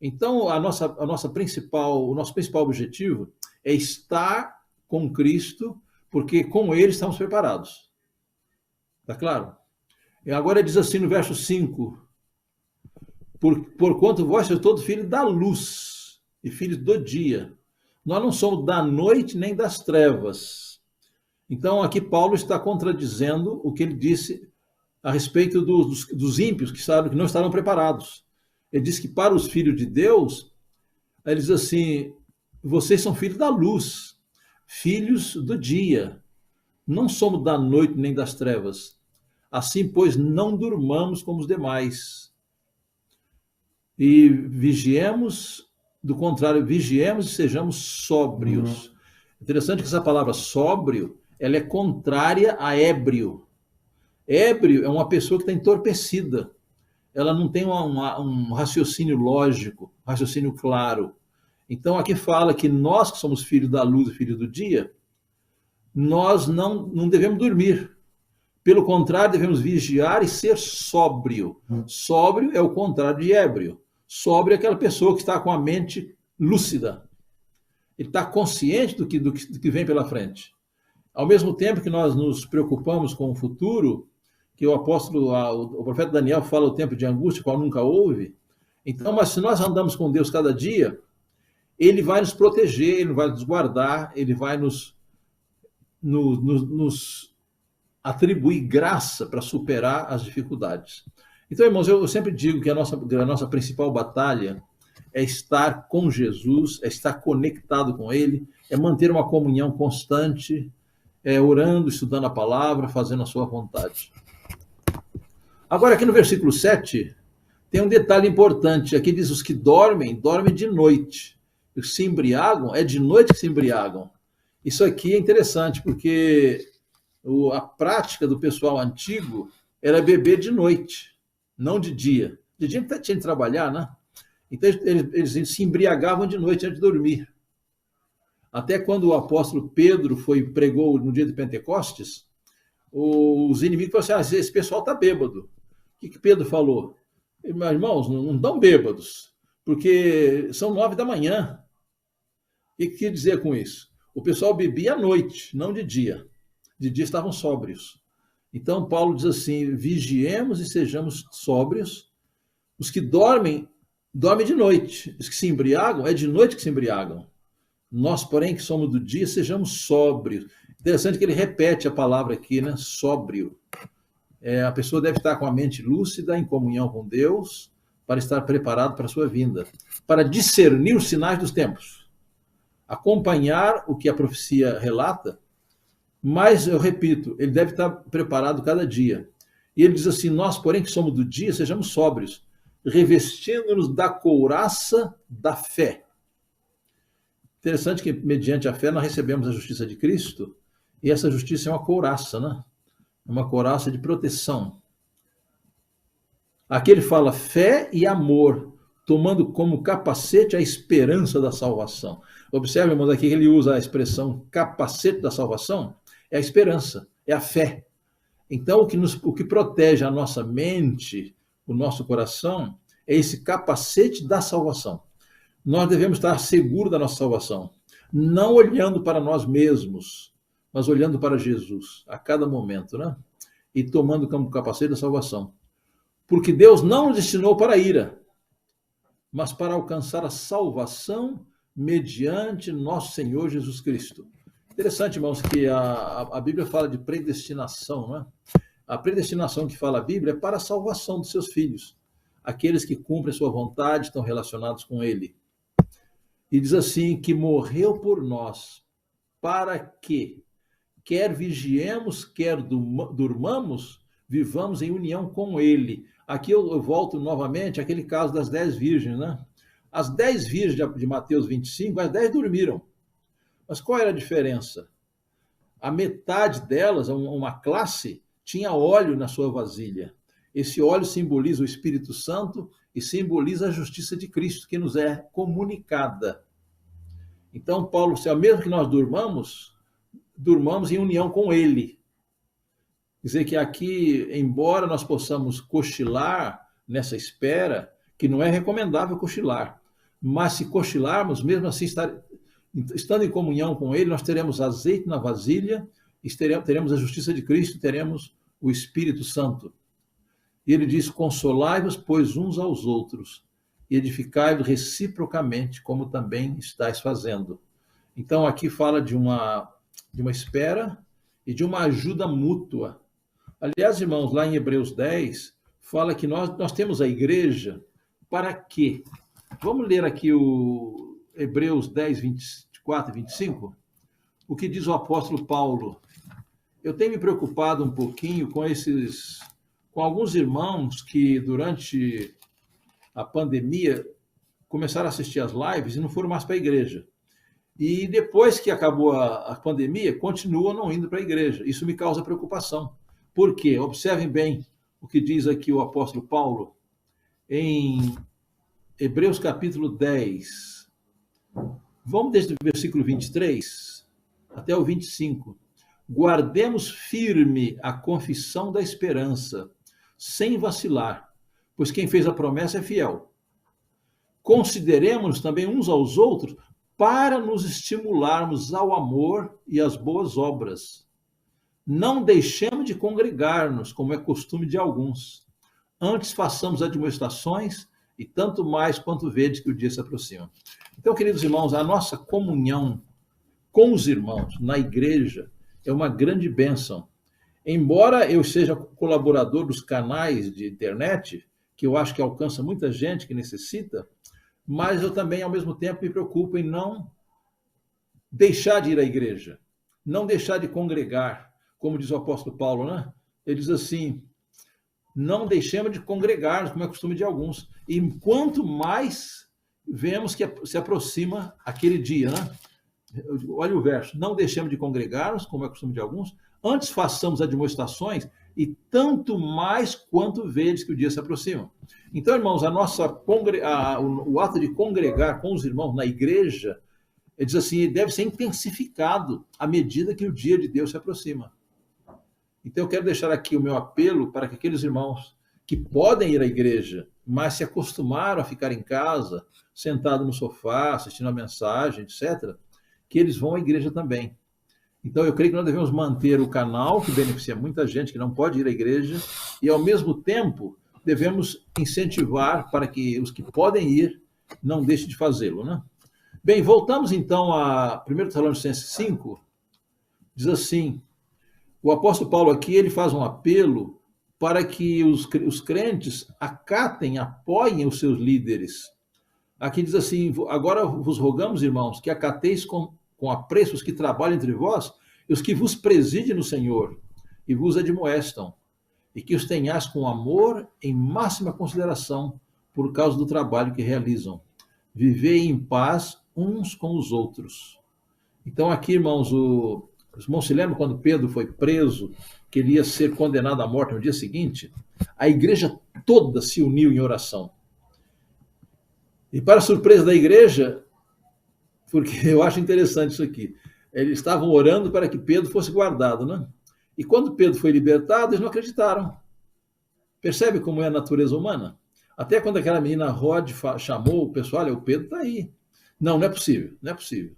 Então, o nosso principal objetivo é estar com Cristo, porque com Ele estamos preparados. Está claro? E agora diz assim no verso 5, porquanto vós sois todos filhos da luz e filhos do dia. Nós não somos da noite nem das trevas. Então, aqui Paulo está contradizendo o que ele disse a respeito dos ímpios que não estavam preparados. Ele diz que para os filhos de Deus, ele diz assim, vocês são filhos da luz, filhos do dia. Não somos da noite nem das trevas. Assim, pois, não durmamos como os demais. E vigiemos, do contrário, vigiemos e sejamos sóbrios. Interessante que essa palavra sóbrio, ela é contrária a ébrio. Ébrio é uma pessoa que está entorpecida. Ela não tem um raciocínio lógico, um raciocínio claro. Então, aqui fala que nós que somos filhos da luz e filhos do dia, nós não devemos dormir. Pelo contrário, devemos vigiar e ser sóbrio. Sóbrio é o contrário de ébrio. Sóbrio é aquela pessoa que está com a mente lúcida. Ele está consciente do que vem pela frente. Ao mesmo tempo que nós nos preocupamos com o futuro, que o profeta Daniel fala o tempo de angústia, qual nunca houve. Então, mas se nós andamos com Deus cada dia, Ele vai nos proteger, Ele vai nos guardar, Ele vai nos atribuir graça para superar as dificuldades. Então, irmãos, eu sempre digo que a nossa principal batalha é estar com Jesus, é estar conectado com Ele, é manter uma comunhão constante, orando, estudando a palavra, fazendo a sua vontade. Agora, aqui no versículo 7, tem um detalhe importante. Aqui diz, os que dormem de noite. Os que se embriagam, é de noite que se embriagam. Isso aqui é interessante, porque a prática do pessoal antigo era beber de noite, não de dia. De dia tinha que trabalhar, né? Então, eles se embriagavam de noite antes de dormir. Até quando o apóstolo Pedro pregou no dia de Pentecostes, os inimigos falaram assim, esse pessoal está bêbado. O que Pedro falou? Meus irmãos, não estão bêbados, porque são 9 da manhã. O que quer dizer com isso? O pessoal bebia à noite, não de dia. De dia estavam sóbrios. Então, Paulo diz assim, vigiemos e sejamos sóbrios. Os que dormem de noite. Os que se embriagam, é de noite que se embriagam. Nós, porém, que somos do dia, sejamos sóbrios. Interessante que ele repete a palavra aqui, né? Sóbrio. A pessoa deve estar com a mente lúcida, em comunhão com Deus, para estar preparado para a sua vinda, para discernir os sinais dos tempos, acompanhar o que a profecia relata, mas, eu repito, ele deve estar preparado cada dia. E ele diz assim, nós, porém, que somos do dia, sejamos sóbrios, revestindo-nos da couraça da fé. Interessante que, mediante a fé, nós recebemos a justiça de Cristo, e essa justiça é uma couraça, né? É uma couraça de proteção. Aqui ele fala fé e amor, tomando como capacete a esperança da salvação. Observe, irmãos, aqui que ele usa a expressão capacete da salvação, é a esperança, é a fé. Então, o que protege a nossa mente, o nosso coração, é esse capacete da salvação. Nós devemos estar seguros da nossa salvação, não olhando para nós mesmos, mas olhando para Jesus, a cada momento, né? E tomando como capacete da salvação. Porque Deus não nos destinou para a ira, mas para alcançar a salvação mediante nosso Senhor Jesus Cristo. Interessante, irmãos, que a Bíblia fala de predestinação, né? A predestinação que fala a Bíblia é para a salvação dos seus filhos. Aqueles que cumprem a sua vontade estão relacionados com Ele. E diz assim, que morreu por nós, para que, quer vigiemos, quer durmamos, vivamos em união com Ele. Aqui eu volto novamente àquele caso das 10 virgens, né? As 10 virgens de Mateus 25, as 10 dormiram. Mas qual era a diferença? A metade delas, uma classe, tinha óleo na sua vasilha. Esse óleo simboliza o Espírito Santo e simboliza a justiça de Cristo, que nos é comunicada. Então, Paulo, mesmo que nós durmamos em união com Ele. Quer dizer que aqui, embora nós possamos cochilar nessa espera, que não é recomendável cochilar, mas se cochilarmos, mesmo assim, estando em comunhão com Ele, nós teremos azeite na vasilha, teremos a justiça de Cristo, teremos o Espírito Santo. E ele diz, consolai-vos, pois, uns aos outros, e edificai-vos reciprocamente, como também estáis fazendo. Então, aqui fala de uma espera e de uma ajuda mútua. Aliás, irmãos, lá em Hebreus 10, fala que nós temos a igreja para quê? Vamos ler aqui o Hebreus 10, 24 e 25? O que diz o apóstolo Paulo? Eu tenho me preocupado um pouquinho com alguns irmãos que, durante a pandemia, começaram a assistir às lives e não foram mais para a igreja. E depois que acabou a pandemia, continuam não indo para a igreja. Isso me causa preocupação. Por quê? Observem bem o que diz aqui o apóstolo Paulo em Hebreus capítulo 10. Vamos desde o versículo 23 até o 25. Guardemos firme a confissão da esperança, sem vacilar, pois quem fez a promessa é fiel. Consideremos também uns aos outros para nos estimularmos ao amor e às boas obras. Não deixemos de congregar-nos, como é costume de alguns. Antes façamos admoestações, e tanto mais quanto vedes que o dia se aproxima. Então, queridos irmãos, a nossa comunhão com os irmãos na igreja é uma grande bênção. Embora eu seja colaborador dos canais de internet, que eu acho que alcança muita gente que necessita, mas eu também, ao mesmo tempo, me preocupo em não deixar de ir à igreja, não deixar de congregar, como diz o apóstolo Paulo, né? Ele diz assim, não deixemos de congregar, como é costume de alguns. E quanto mais vemos que se aproxima aquele dia, né? Olha o verso, não deixemos de congregar-nos, como é costume de alguns, antes façamos admoestações, e tanto mais quanto vedes que o dia se aproxima. Então, irmãos, o ato de congregar com os irmãos na igreja, ele diz assim, deve ser intensificado à medida que o dia de Deus se aproxima. Então, eu quero deixar aqui o meu apelo para que aqueles irmãos que podem ir à igreja, mas se acostumaram a ficar em casa, sentado no sofá, assistindo a mensagem, etc., que eles vão à igreja também. Então, eu creio que nós devemos manter o canal, que beneficia muita gente que não pode ir à igreja, e, ao mesmo tempo, devemos incentivar para que os que podem ir não deixem de fazê-lo, né? Bem, voltamos então a 1 Tessalonicenses 5, diz assim, o apóstolo Paulo aqui, ele faz um apelo para que os crentes acatem, apoiem os seus líderes. Aqui diz assim: agora vos rogamos, irmãos, que acateis com apreço os que trabalham entre vós e os que vos presidem no Senhor e vos admoestam, e que os tenhais com amor em máxima consideração por causa do trabalho que realizam. Vivei em paz uns com os outros. Então aqui, irmãos, os irmãos se lembram quando Pedro foi preso, que ele ia ser condenado à morte no dia seguinte? A igreja toda se uniu em oração. E para surpresa da igreja, porque eu acho interessante isso aqui, eles estavam orando para que Pedro fosse guardado, né? E quando Pedro foi libertado, eles não acreditaram. Percebe como é a natureza humana? Até quando aquela menina Rod chamou o pessoal: olha, o Pedro está aí. Não, não é possível, não é possível.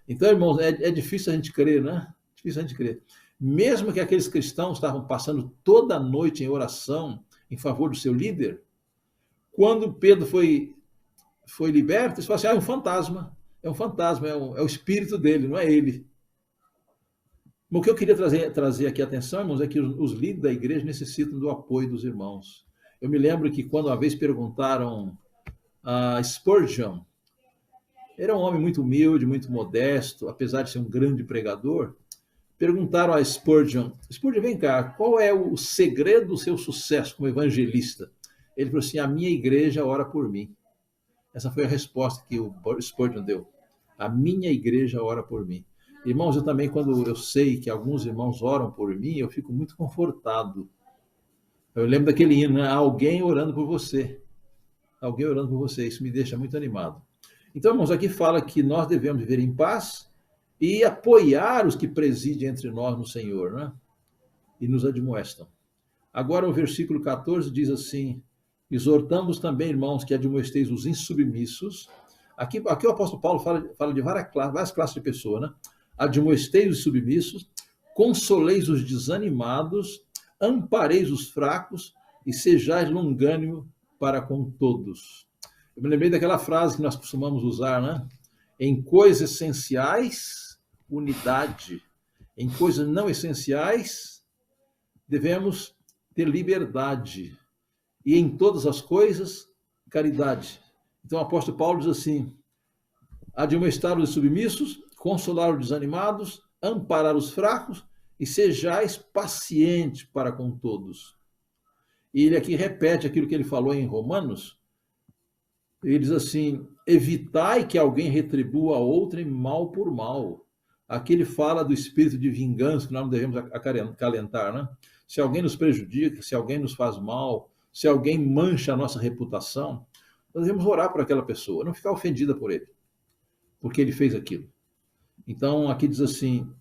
Então, irmãos, é difícil a gente crer, né? Difícil a gente crer. Mesmo que aqueles cristãos estavam passando toda a noite em oração em favor do seu líder, quando Pedro foi liberto, eles falaram assim: é um fantasma, é o espírito dele, não é ele. Mas o que eu queria trazer aqui a atenção, irmãos, é que os líderes da igreja necessitam do apoio dos irmãos. Eu me lembro que quando uma vez perguntaram a Spurgeon, era um homem muito humilde, muito modesto, apesar de ser um grande pregador, perguntaram a Spurgeon: Spurgeon, vem cá, qual é o segredo do seu sucesso como evangelista? Ele falou assim: a minha igreja ora por mim. Essa foi a resposta que o Spurgeon deu. A minha igreja ora por mim. Irmãos, eu também, quando eu sei que alguns irmãos oram por mim, eu fico muito confortado. Eu lembro daquele hino, né? Alguém orando por você. Alguém orando por você. Isso me deixa muito animado. Então, irmãos, aqui fala que nós devemos viver em paz e apoiar os que presidem entre nós no Senhor, né? E nos admoestam. Agora, o versículo 14 diz assim: exortamos também, irmãos, que admoesteis os insubmissos. Aqui o apóstolo Paulo fala de várias classes de pessoas, né? Admoesteis os submissos, consoleis os desanimados, ampareis os fracos e sejais longânimo para com todos. Eu me lembrei daquela frase que nós costumamos usar, né? Em coisas essenciais, unidade. Em coisas não essenciais, devemos ter liberdade. E em todas as coisas, caridade. Então o apóstolo Paulo diz assim: admoestar os submissos, consolar os desanimados, amparar os fracos e sejais pacientes para com todos. E ele aqui repete aquilo que ele falou em Romanos. Ele diz assim: evitai que alguém retribua a outrem mal por mal. Aqui ele fala do espírito de vingança que nós não devemos acalentar, né? Se alguém nos prejudica, se alguém nos faz mal, se alguém mancha a nossa reputação, nós devemos orar por aquela pessoa, não ficar ofendida por ele, porque ele fez aquilo. Então, aqui diz assim: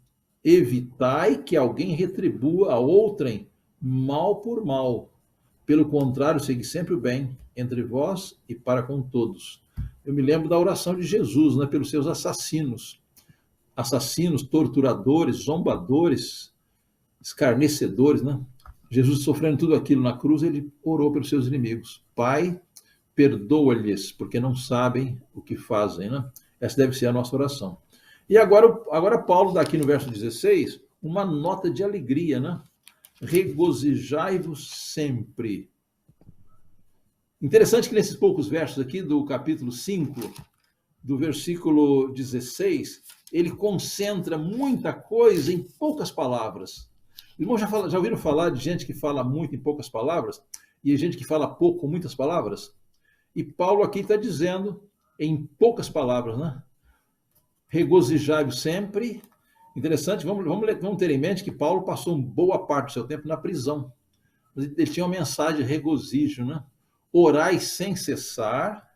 evitai que alguém retribua a outrem mal por mal. Pelo contrário, segui sempre o bem entre vós e para com todos. Eu me lembro da oração de Jesus, né, pelos seus assassinos, torturadores, zombadores, escarnecedores, né? Jesus sofrendo tudo aquilo na cruz, ele orou pelos seus inimigos. Pai, perdoa-lhes, porque não sabem o que fazem, né? Essa deve ser a nossa oração. E agora Paulo dá aqui no verso 16 uma nota de alegria, né? Regozijai-vos sempre. Interessante que nesses poucos versos aqui do capítulo 5, do versículo 16, ele concentra muita coisa em poucas palavras. Irmão, já ouviram falar de gente que fala muito em poucas palavras e gente que fala pouco com muitas palavras? E Paulo aqui está dizendo em poucas palavras, né? Regozijai-vos sempre. Interessante, vamos ter em mente que Paulo passou uma boa parte do seu tempo na prisão. Ele tinha uma mensagem de regozijo, né? Orai sem cessar,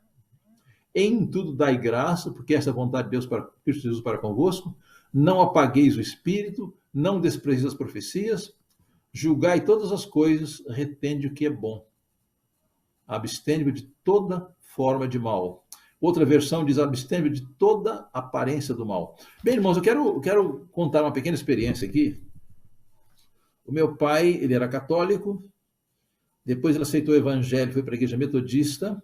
em tudo dai graça, porque essa é a vontade de Deus para Cristo Jesus para convosco. Não apagueis o espírito, não desprezeis as profecias, julgai todas as coisas, retende o que é bom. Abstende-vos de toda forma de mal. Outra versão diz: abstende-vos de toda aparência do mal. Bem, irmãos, eu quero contar uma pequena experiência aqui. O meu pai, ele era católico, depois ele aceitou o evangelho, foi para a igreja metodista,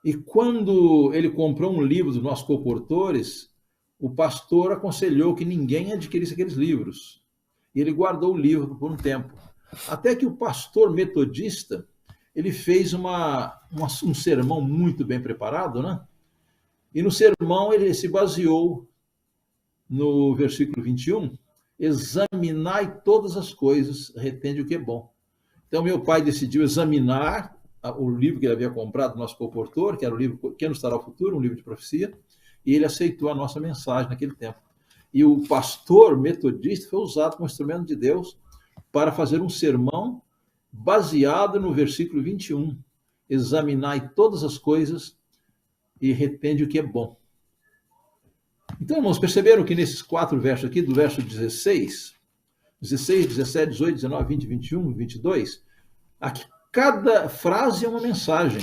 e quando ele comprou um livro dos nossos comportores, o pastor aconselhou que ninguém adquirisse aqueles livros. E ele guardou o livro por um tempo. Até que o pastor metodista, ele fez um sermão muito bem preparado, né? E no sermão ele se baseou no versículo 21, examinai todas as coisas, retende o que é bom. Então meu pai decidiu examinar o livro que ele havia comprado do nosso comportor, que era o livro Que Nos Dará o Futuro, um livro de profecia, e ele aceitou a nossa mensagem naquele tempo. E o pastor metodista foi usado como instrumento de Deus para fazer um sermão baseado no versículo 21. Examinai todas as coisas e retende o que é bom. Então, irmãos, perceberam que nesses 4 versos aqui, do verso 16, 17, 18, 19, 20, 21, 22, aqui cada frase é uma mensagem.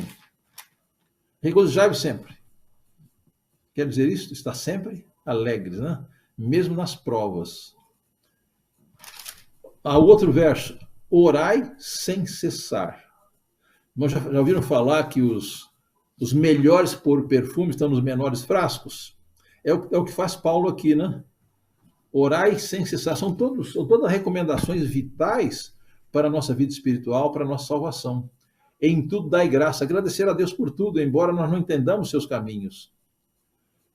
Regozijai-vos sempre. Quer dizer isso? Está sempre alegres, né? Mesmo nas provas. O outro verso, orai sem cessar. Já ouviram falar que os melhores por perfume estão nos menores frascos? É o que faz Paulo aqui, né? Orai sem cessar. São todas recomendações vitais para a nossa vida espiritual, para a nossa salvação. Em tudo dai graça. Agradecer a Deus por tudo, embora nós não entendamos seus caminhos.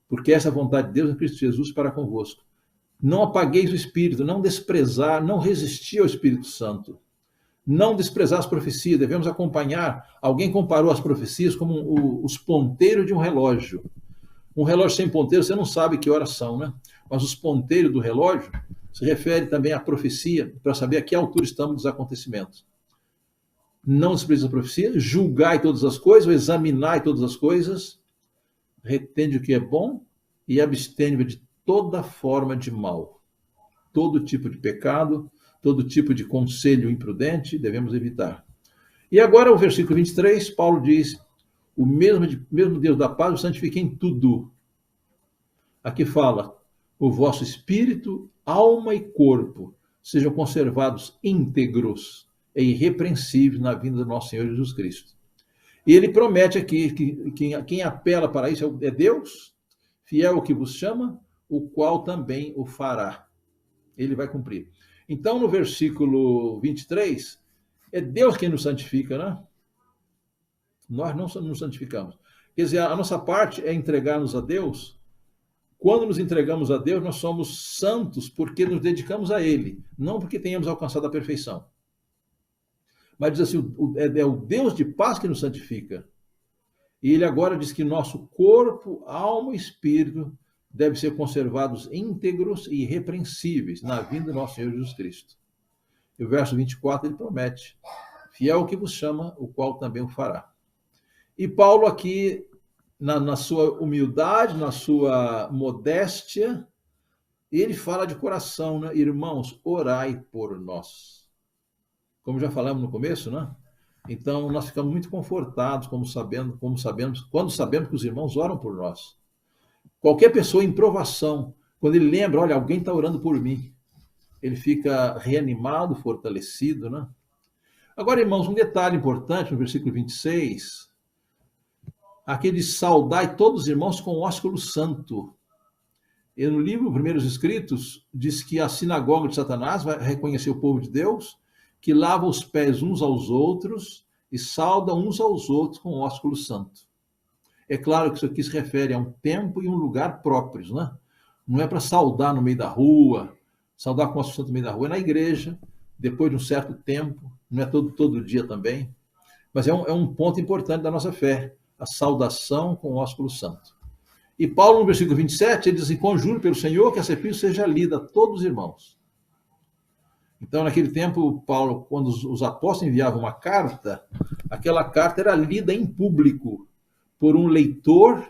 Porque essa é a vontade de Deus em Cristo Jesus para convosco. Não apagueis o Espírito, não desprezar, não resistir ao Espírito Santo. Não desprezar as profecias, devemos acompanhar. Alguém comparou as profecias como os ponteiros de um relógio. Um relógio sem ponteiro, você não sabe que horas são, né? Mas os ponteiros do relógio se refere também à profecia, para saber a que altura estamos dos acontecimentos. Não desprezes a profecia, julgai todas as coisas, ou examinai todas as coisas, retende o que é bom e abstende de toda forma de mal. Todo tipo de pecado, todo tipo de conselho imprudente devemos evitar. E agora o versículo 23, Paulo diz, o mesmo Deus da paz o santifique em tudo. Aqui fala, o vosso espírito, alma e corpo sejam conservados íntegros e irrepreensíveis na vinda do nosso Senhor Jesus Cristo. E ele promete aqui que quem apela para isso é Deus, fiel ao que vos chama, o qual também o fará. Ele vai cumprir. Então, no versículo 23, é Deus quem nos santifica, né? Nós não nos santificamos. Quer dizer, a nossa parte é entregar-nos a Deus. Quando nos entregamos a Deus, nós somos santos porque nos dedicamos a Ele, não porque tenhamos alcançado a perfeição. Mas diz assim, é o Deus de paz que nos santifica. E ele agora diz que nosso corpo, alma e espírito devem ser conservados íntegros e irrepreensíveis na vinda do nosso Senhor Jesus Cristo. E o verso 24 ele promete, fiel que vos chama, o qual também o fará. E Paulo aqui, na sua humildade, na sua modéstia, ele fala de coração, né? Irmãos, orai por nós. Como já falamos no começo, né? Então, nós ficamos muito confortados quando sabemos que os irmãos oram por nós. Qualquer pessoa em provação, quando ele lembra, olha, alguém está orando por mim, ele fica reanimado, fortalecido, né? Agora, irmãos, um detalhe importante no versículo 26, aqui diz, saudai todos os irmãos com o ósculo santo. E no livro Primeiros Escritos, diz que a sinagoga de Satanás vai reconhecer o povo de Deus, que lava os pés uns aos outros e sauda uns aos outros com o ósculo santo. É claro que isso aqui se refere a um tempo e um lugar próprios, né? Não é para saudar no meio da rua, saudar com o ósculo santo no meio da rua, é na igreja, depois de um certo tempo, não é todo dia também, mas é um ponto importante da nossa fé, a saudação com o ósculo santo. E Paulo, no versículo 27, ele diz assim, conjuro pelo Senhor que essa epístola seja lida a todos os irmãos. Então, naquele tempo, Paulo, quando os apóstolos enviavam uma carta, aquela carta era lida em público por um leitor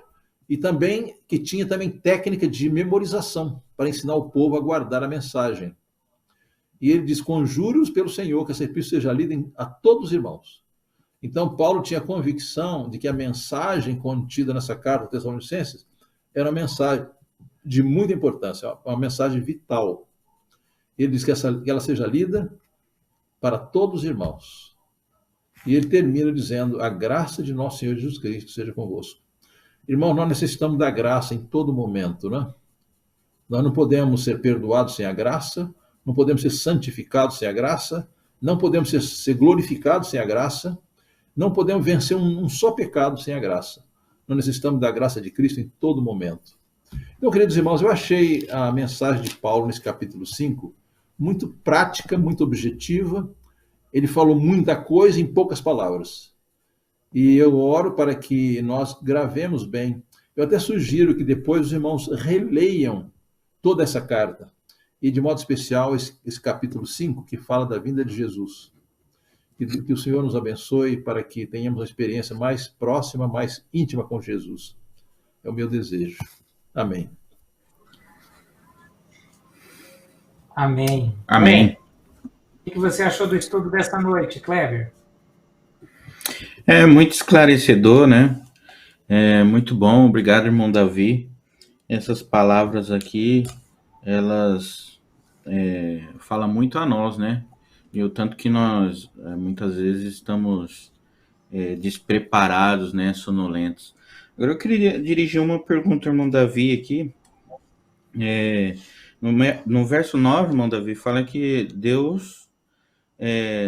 e também que tinha também técnica de memorização para ensinar o povo a guardar a mensagem. E ele diz, conjuro-os pelo Senhor que essa epístola seja lida a todos os irmãos. Então, Paulo tinha a convicção de que a mensagem contida nessa carta aos Tessalonicenses era uma mensagem de muita importância, uma mensagem vital. Ele diz que ela seja lida para todos os irmãos. E ele termina dizendo, a graça de nosso Senhor Jesus Cristo seja convosco. Irmão, nós necessitamos da graça em todo momento, né? Nós não podemos ser perdoados sem a graça, não podemos ser santificados sem a graça, Não podemos ser glorificados sem a graça. Não podemos vencer um só pecado sem a graça. Nós necessitamos da graça de Cristo em todo momento. Então, queridos irmãos, eu achei a mensagem de Paulo nesse capítulo 5 muito prática, muito objetiva. Ele falou muita coisa em poucas palavras. E eu oro para que nós gravemos bem. Eu até sugiro que depois os irmãos releiam toda essa carta. E, de modo especial, esse capítulo 5, que fala da vinda de Jesus. Que o Senhor nos abençoe para que tenhamos uma experiência mais próxima, mais íntima com Jesus. É o meu desejo. Amém. Amém. Amém. O que você achou do estudo dessa noite, Kleber? É muito esclarecedor, né? É muito bom. Obrigado, irmão Davi. Essas palavras aqui, elas falam muito a nós, né? E o tanto que nós, muitas vezes, estamos despreparados, né? Sonolentos. Agora eu queria dirigir uma pergunta ao irmão Davi aqui. No verso 9, irmão Davi, fala que Deus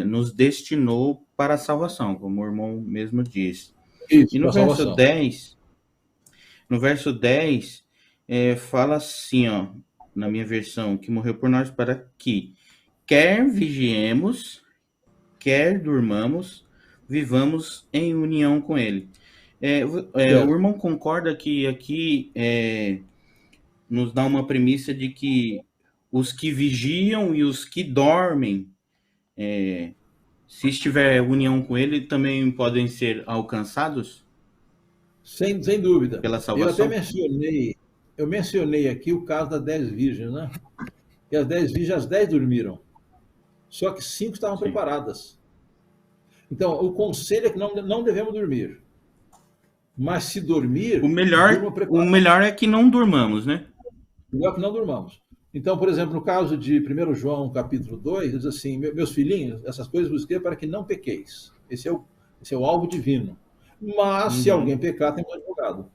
nos destinou para a salvação, como o irmão mesmo disse. Isso, e no verso 10, fala assim, ó, na minha versão, que morreu por nós para que quer vigiemos, quer durmamos, vivamos em união com ele. O irmão concorda que aqui nos dá uma premissa de que os que vigiam e os que dormem, se estiver união com ele, também podem ser alcançados? Sem dúvida. Pela salvação? Eu mencionei aqui o caso das 10 virgens, né? E as 10 virgens, as 10 dormiram. Só que 5 estavam preparadas. Então, o conselho é que não devemos dormir. Mas se dormir... O melhor é que não durmamos, né? Melhor que não durmamos. Então, por exemplo, no caso de 1 João, capítulo 2, diz assim, meus filhinhos, essas coisas vos escrevo para que não pequeis. Esse é o alvo divino. Mas, se alguém pecar, tem um advogado.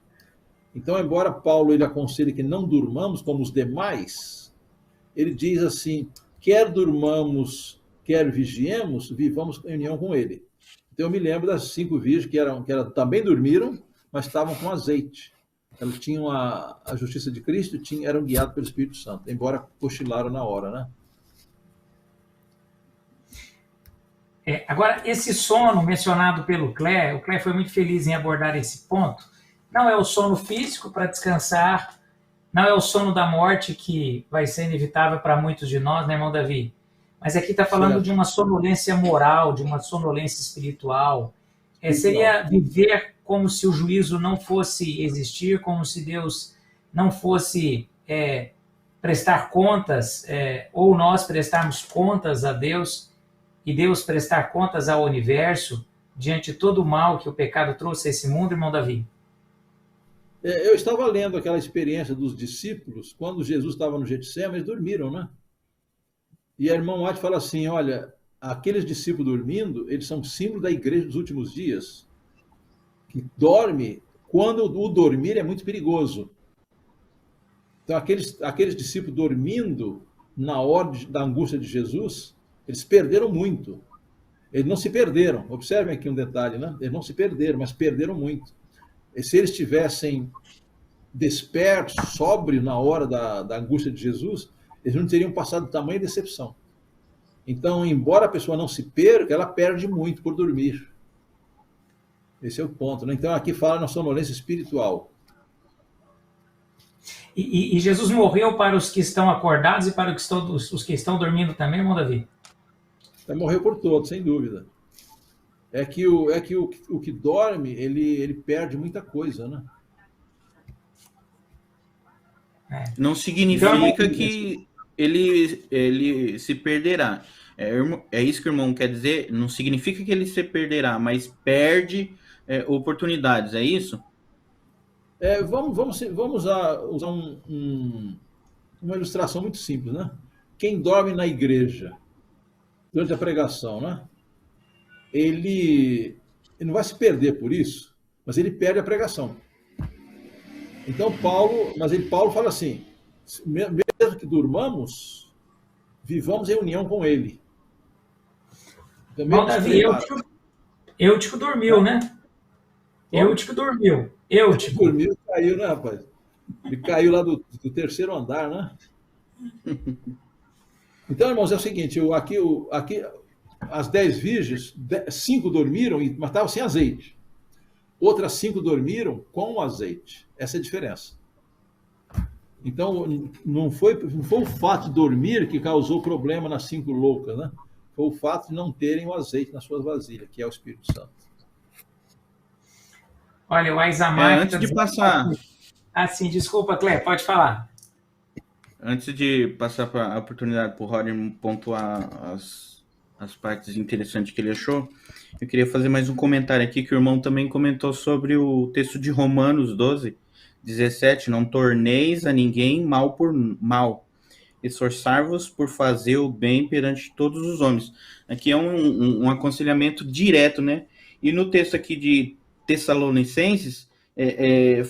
Então, embora Paulo ele aconselhe que não durmamos como os demais, ele diz assim, quer durmamos, quer vigiemos, vivamos em união com ele. Então, eu me lembro das 5 virgens que também dormiram, mas estavam com azeite. Elas tinham a justiça de Cristo, eram guiadas pelo Espírito Santo, embora cochilaram na hora, né? Agora, esse sono mencionado pelo Clé, o Clé foi muito feliz em abordar esse ponto. Não é o sono físico para descansar, não é o sono da morte que vai ser inevitável para muitos de nós, né, irmão Davi? Mas aqui está falando de uma sonolência moral, de uma sonolência espiritual. Seria viver como se o juízo não fosse existir, como se Deus não fosse prestar contas, ou nós prestarmos contas a Deus, e Deus prestar contas ao universo, diante de todo o mal que o pecado trouxe a esse mundo, irmão Davi? Eu estava lendo aquela experiência dos discípulos, quando Jesus estava no Getsemane, eles dormiram, né? E a irmã White fala assim, olha, aqueles discípulos dormindo, eles são símbolo da igreja dos últimos dias, que dorme, quando o dormir é muito perigoso. Então, aqueles discípulos dormindo na hora da angústia de Jesus, eles perderam muito. Eles não se perderam. Observem aqui um detalhe, né? Eles não se perderam, mas perderam muito. E se eles estivessem despertos, sóbrios na hora da angústia de Jesus, eles não teriam passado tamanha decepção. Então, embora a pessoa não se perca, ela perde muito por dormir. Esse é o ponto, né? Então, aqui fala na sonolência espiritual. E Jesus morreu para os que estão acordados e para os que estão dormindo também, irmão Davi? Morreu por todos, sem dúvida. É que o que dorme, ele perde muita coisa, né? Não significa que ele se perderá. É isso que o irmão quer dizer? Não significa que ele se perderá, mas perde oportunidades, é isso? Vamos usar uma ilustração muito simples, né? Quem dorme na igreja durante a pregação, né? Ele não vai se perder por isso, mas ele perde a pregação. Então, Paulo fala assim, mesmo que durmamos, vivamos em união com ele. Irmão Davi, Eutico dormiu, né? Eutico dormiu. Eutico. Dormiu, caiu, né, rapaz? Ele caiu lá do terceiro andar, né? Então, irmãos, é o seguinte, aqui as 10 virgens, 5 dormiram, mas estavam sem azeite. Outras 5 dormiram com azeite. Essa é a diferença. Então, não foi o fato de dormir que causou problema nas 5 loucas, né? Foi o fato de não terem o azeite nas suas vasilhas, que é o Espírito Santo. Olha, o Aisamar... Antes de passar... Ah, sim, desculpa, Clé, pode falar. Antes de passar a oportunidade para o Rodney pontuar as partes interessantes que ele achou, eu queria fazer mais um comentário aqui, que o irmão também comentou sobre o texto de Romanos 12, 17, não torneis a ninguém mal por mal, esforçar-vos por fazer o bem perante todos os homens. Aqui é um aconselhamento direto, né? E no texto aqui de Tessalonicenses,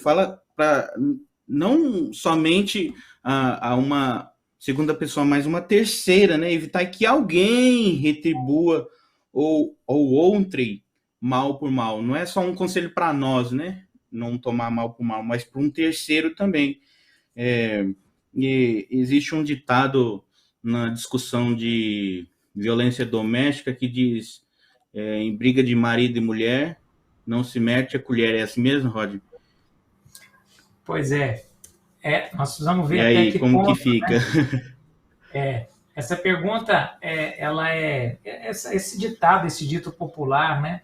fala para não somente a uma segunda pessoa, mas uma terceira, né? Evitar que alguém retribua ou outre mal por mal. Não é só um conselho para nós, né? Não tomar mal por mal, mas para um terceiro também. E existe um ditado na discussão de violência doméstica que diz em briga de marido e mulher, não se mete a colher. É assim mesmo, Rod? Pois é. Nós precisamos ver e até aí, que como ponto, que fica? Né? Essa pergunta, esse ditado, esse dito popular, né?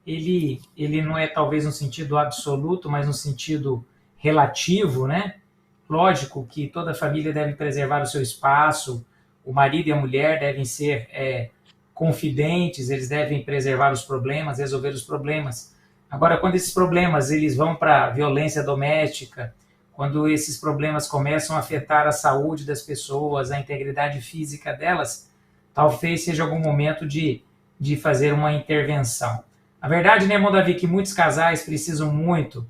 Ele não é talvez no sentido absoluto, mas no sentido relativo, né? Lógico que toda família deve preservar o seu espaço, o marido e a mulher devem ser confidentes, eles devem preservar os problemas, resolver os problemas. Agora, quando esses problemas eles vão para a violência doméstica, quando esses problemas começam a afetar a saúde das pessoas, a integridade física delas, talvez seja algum momento de fazer uma intervenção. A verdade, né, irmão Davi, que muitos casais precisam muito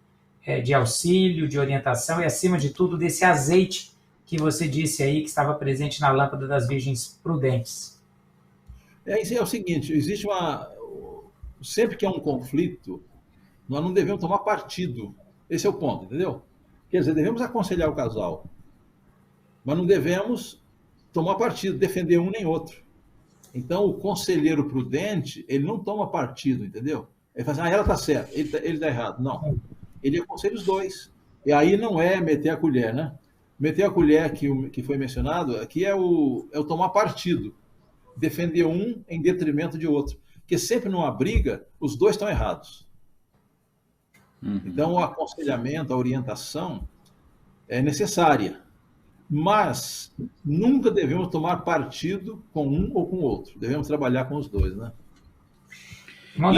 de auxílio, de orientação e, acima de tudo, desse azeite que você disse aí, que estava presente na lâmpada das Virgens Prudentes. Isso é o seguinte, existe sempre que há um conflito, nós não devemos tomar partido. Esse é o ponto, entendeu? Quer dizer, devemos aconselhar o casal, mas não devemos tomar partido, defender um nem outro. Então, o conselheiro prudente, ele não toma partido, entendeu? Ele fala assim, ela está certa, ele está errado. Não, ele aconselha os dois. E aí não é meter a colher, né? Meter a colher que foi mencionado, aqui é o tomar partido. Defender um em detrimento de outro. Porque sempre numa briga, os dois estão errados. Então, o aconselhamento, a orientação é necessária, mas nunca devemos tomar partido com um ou com o outro. Devemos trabalhar com os dois, né?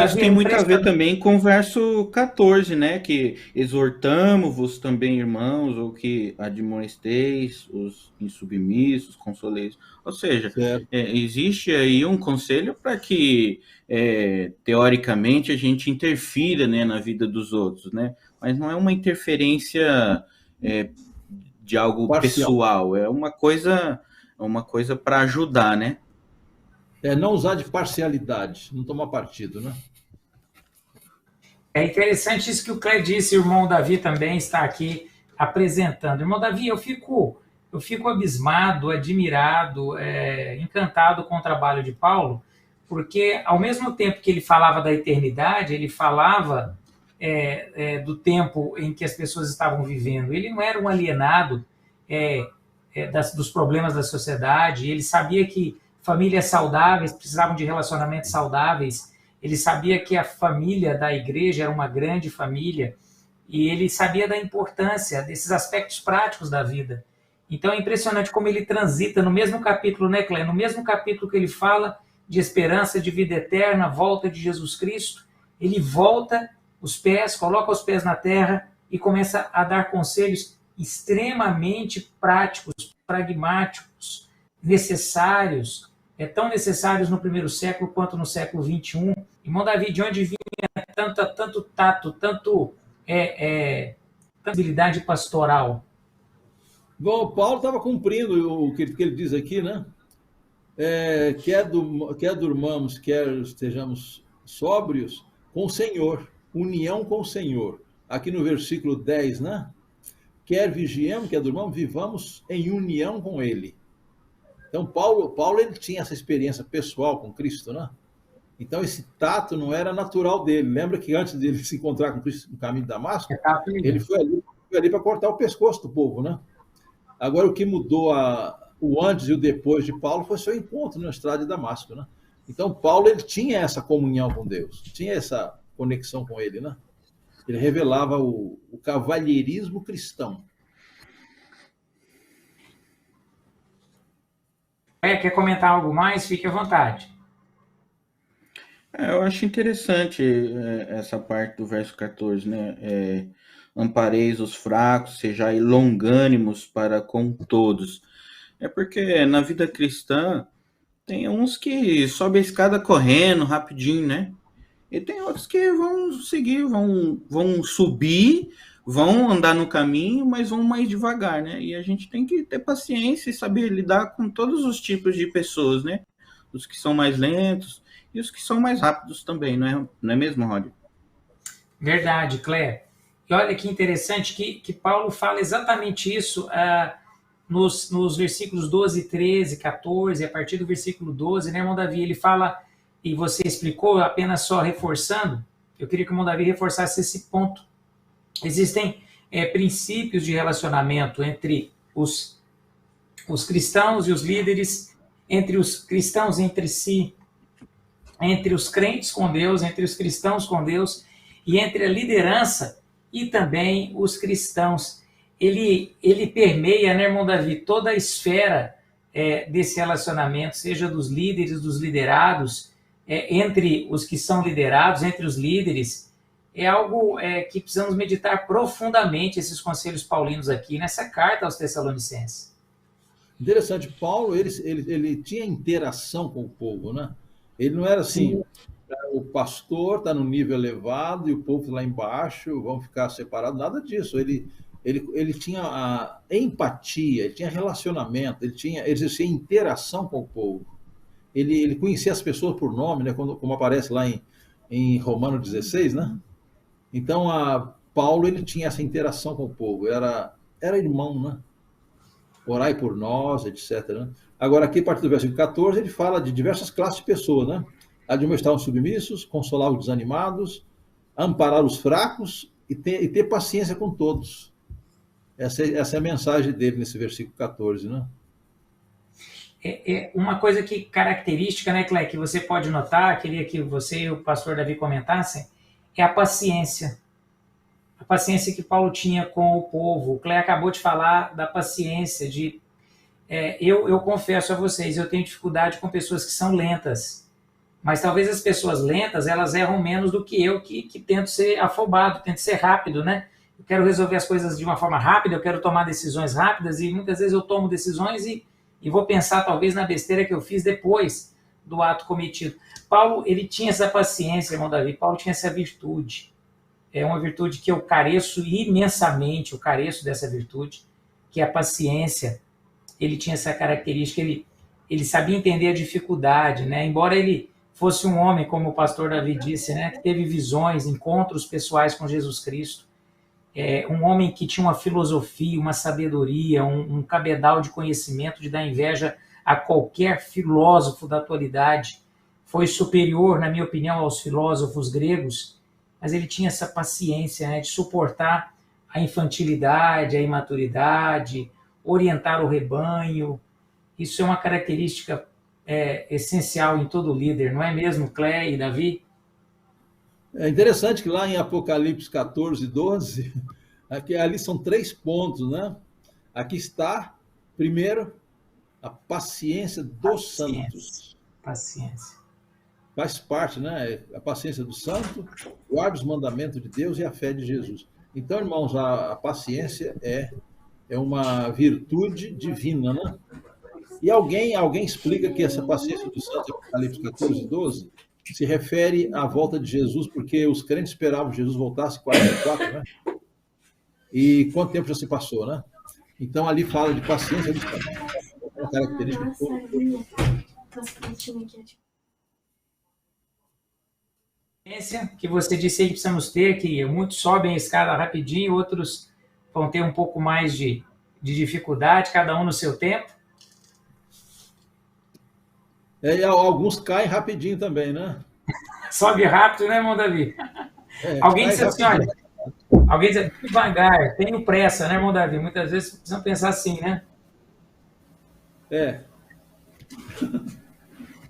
Isso tem muito a ver também com o verso 14, né? Que exortamo-vos também, irmãos, ou que admoesteis os insubmissos, consoleis. Ou seja, existe aí um conselho para que, teoricamente, a gente interfira, né, na vida dos outros, né? Mas não é uma interferência de algo pessoal, é uma coisa para ajudar, né? Não usar de parcialidade, não tomar partido, né? É interessante isso que o Clé disse, o irmão Davi também está aqui apresentando. Irmão Davi, eu fico abismado, admirado, encantado com o trabalho de Paulo, porque ao mesmo tempo que ele falava da eternidade, ele falava do tempo em que as pessoas estavam vivendo. Ele não era um alienado dos problemas da sociedade, ele sabia que famílias saudáveis precisavam de relacionamentos saudáveis, ele sabia que a família da igreja era uma grande família, e ele sabia da importância desses aspectos práticos da vida. Então é impressionante como ele transita no mesmo capítulo, né, Clé? No mesmo capítulo que ele fala de esperança, de vida eterna, volta de Jesus Cristo, ele volta os pés, coloca os pés na terra e começa a dar conselhos extremamente práticos, pragmáticos, necessários, tão necessários no primeiro século quanto no século XXI. Irmão Davi, de onde vinha tanto tato, tanta habilidade pastoral? Bom, Paulo estava cumprindo o que ele diz aqui, né? quer durmamos, quer estejamos sóbrios, com o Senhor, união com o Senhor. Aqui no versículo 10, né? Quer vigiemos, quer durmamos, vivamos em união com Ele. Então, Paulo ele tinha essa experiência pessoal com Cristo, né? Então, esse tato não era natural dele. Lembra que antes dele se encontrar com Cristo no caminho de Damasco, ele foi ali para cortar o pescoço do povo, né? Agora, o que mudou o antes e o depois de Paulo foi seu encontro na estrada de Damasco, né? Então, Paulo ele tinha essa comunhão com Deus, tinha essa conexão com ele, né? Ele revelava o cavalheirismo cristão. Quer comentar algo mais? Fique à vontade. Eu acho interessante essa parte do verso 14, né? Ampareis os fracos, sejai longânimos para com todos. É porque na vida cristã tem uns que sobem a escada correndo rapidinho, né? E tem outros que vão seguir, vão subir, vão andar no caminho, mas vão mais devagar, né? E a gente tem que ter paciência e saber lidar com todos os tipos de pessoas, né? Os que são mais lentos e os que são mais rápidos também, não é mesmo, Rod? Verdade, Clé. E olha que interessante que Paulo fala exatamente isso nos versículos 12, 13, 14, a partir do versículo 12, né, irmão Davi? Ele fala, e você explicou, apenas só reforçando, eu queria que o irmão Davi reforçasse esse ponto. Existem princípios de relacionamento entre os cristãos e os líderes, entre os cristãos entre si, entre os crentes com Deus, entre os cristãos com Deus, e entre a liderança e também os cristãos. Ele permeia, né, irmão Davi, toda a esfera desse relacionamento, seja dos líderes, dos liderados, entre os que são liderados, entre os líderes. É algo que precisamos meditar profundamente, esses conselhos paulinos aqui, nessa carta aos Tessalonicenses. Interessante, Paulo, ele tinha interação com o povo, né? Ele não era assim, o pastor está no nível elevado e o povo lá embaixo vão ficar separados, nada disso. Ele tinha a empatia, ele tinha relacionamento, ele exercia interação com o povo. Ele conhecia as pessoas por nome, né? Como aparece lá em Romanos 16, né? Então, Paulo ele tinha essa interação com o povo, era irmão, né? Orai por nós, etc. Né? Agora, aqui, a partir do versículo 14, ele fala de diversas classes de pessoas, né? Admoestar os submissos, consolar os desanimados, amparar os fracos e ter paciência com todos. Essa é a mensagem dele nesse versículo 14, né? Uma coisa característica, né, Clé, que você pode notar, queria que você e o pastor Davi comentassem, é a paciência. A paciência que Paulo tinha com o povo. O Clé acabou de falar da paciência. Eu confesso a vocês, eu tenho dificuldade com pessoas que são lentas. Mas talvez as pessoas lentas, elas erram menos do que eu, que tento ser afobado, tento ser rápido, né? Eu quero resolver as coisas de uma forma rápida, eu quero tomar decisões rápidas, e muitas vezes eu tomo decisões e vou pensar talvez na besteira que eu fiz depois do ato cometido. Paulo, ele tinha essa paciência, irmão Davi. Paulo tinha essa virtude. É uma virtude que eu careço imensamente, eu careço dessa virtude, que é a paciência. Ele tinha essa característica, ele sabia entender a dificuldade, né? Embora ele fosse um homem, como o pastor Davi disse, né? Que teve visões, encontros pessoais com Jesus Cristo. Um homem que tinha uma filosofia, uma sabedoria, um cabedal de conhecimento de dar inveja a qualquer filósofo da atualidade. Foi superior, na minha opinião, aos filósofos gregos, mas ele tinha essa paciência, né, de suportar a infantilidade, a imaturidade, orientar o rebanho. Isso é uma característica essencial em todo líder, não é mesmo, Clé e Davi? É interessante que lá em Apocalipse 14, 12, ali são 3 pontos, né? Aqui está, primeiro, a paciência dos santos. Paciência. Faz parte, né? A paciência do santo, guarda os mandamentos de Deus e a fé de Jesus. Então, irmãos, a paciência é uma virtude divina, né? E alguém explica que essa paciência do santo, Apocalipse 14, 12, se refere à volta de Jesus, porque os crentes esperavam que Jesus voltasse 44, né? E quanto tempo já se passou, né? Então, ali fala de paciência do santo. Uma característica do povo. Tá escritinho aqui. Que você disse aí que precisamos ter, que muitos sobem a escada rapidinho, outros vão ter um pouco mais de dificuldade, cada um no seu tempo. E alguns caem rapidinho também, né? Sobe rápido, né, irmão Davi? Alguém disse assim, olha, alguém diz devagar, tenho pressa, né, irmão Davi? Muitas vezes precisam pensar assim, né? É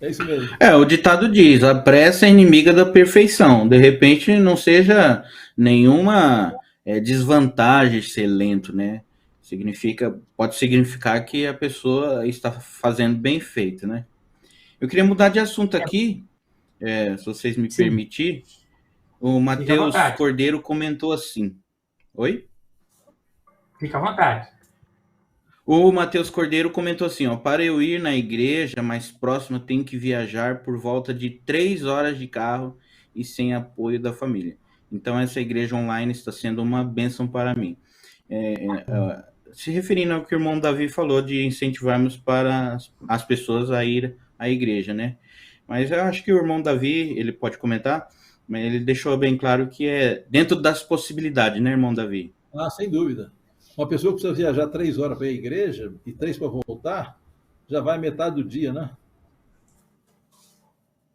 isso mesmo. O ditado diz, a pressa é inimiga da perfeição. De repente não seja nenhuma desvantagem ser lento, né? Pode significar que a pessoa está fazendo bem feito, né? Eu queria mudar de assunto aqui, se vocês me permitirem. O Matheus Cordeiro comentou assim. Oi? Fica à vontade. O Matheus Cordeiro comentou assim, para eu ir na igreja mais próxima, tenho que viajar por volta de 3 horas de carro e sem apoio da família. Então, essa igreja online está sendo uma bênção para mim. Se referindo ao que o irmão Davi falou, de incentivarmos para as pessoas a ir à igreja, né? Mas eu acho que o irmão Davi, ele pode comentar, mas ele deixou bem claro que é dentro das possibilidades, né, irmão Davi? Sem dúvida. Uma pessoa que precisa viajar 3 horas para ir à igreja e 3 para voltar, já vai metade do dia, né?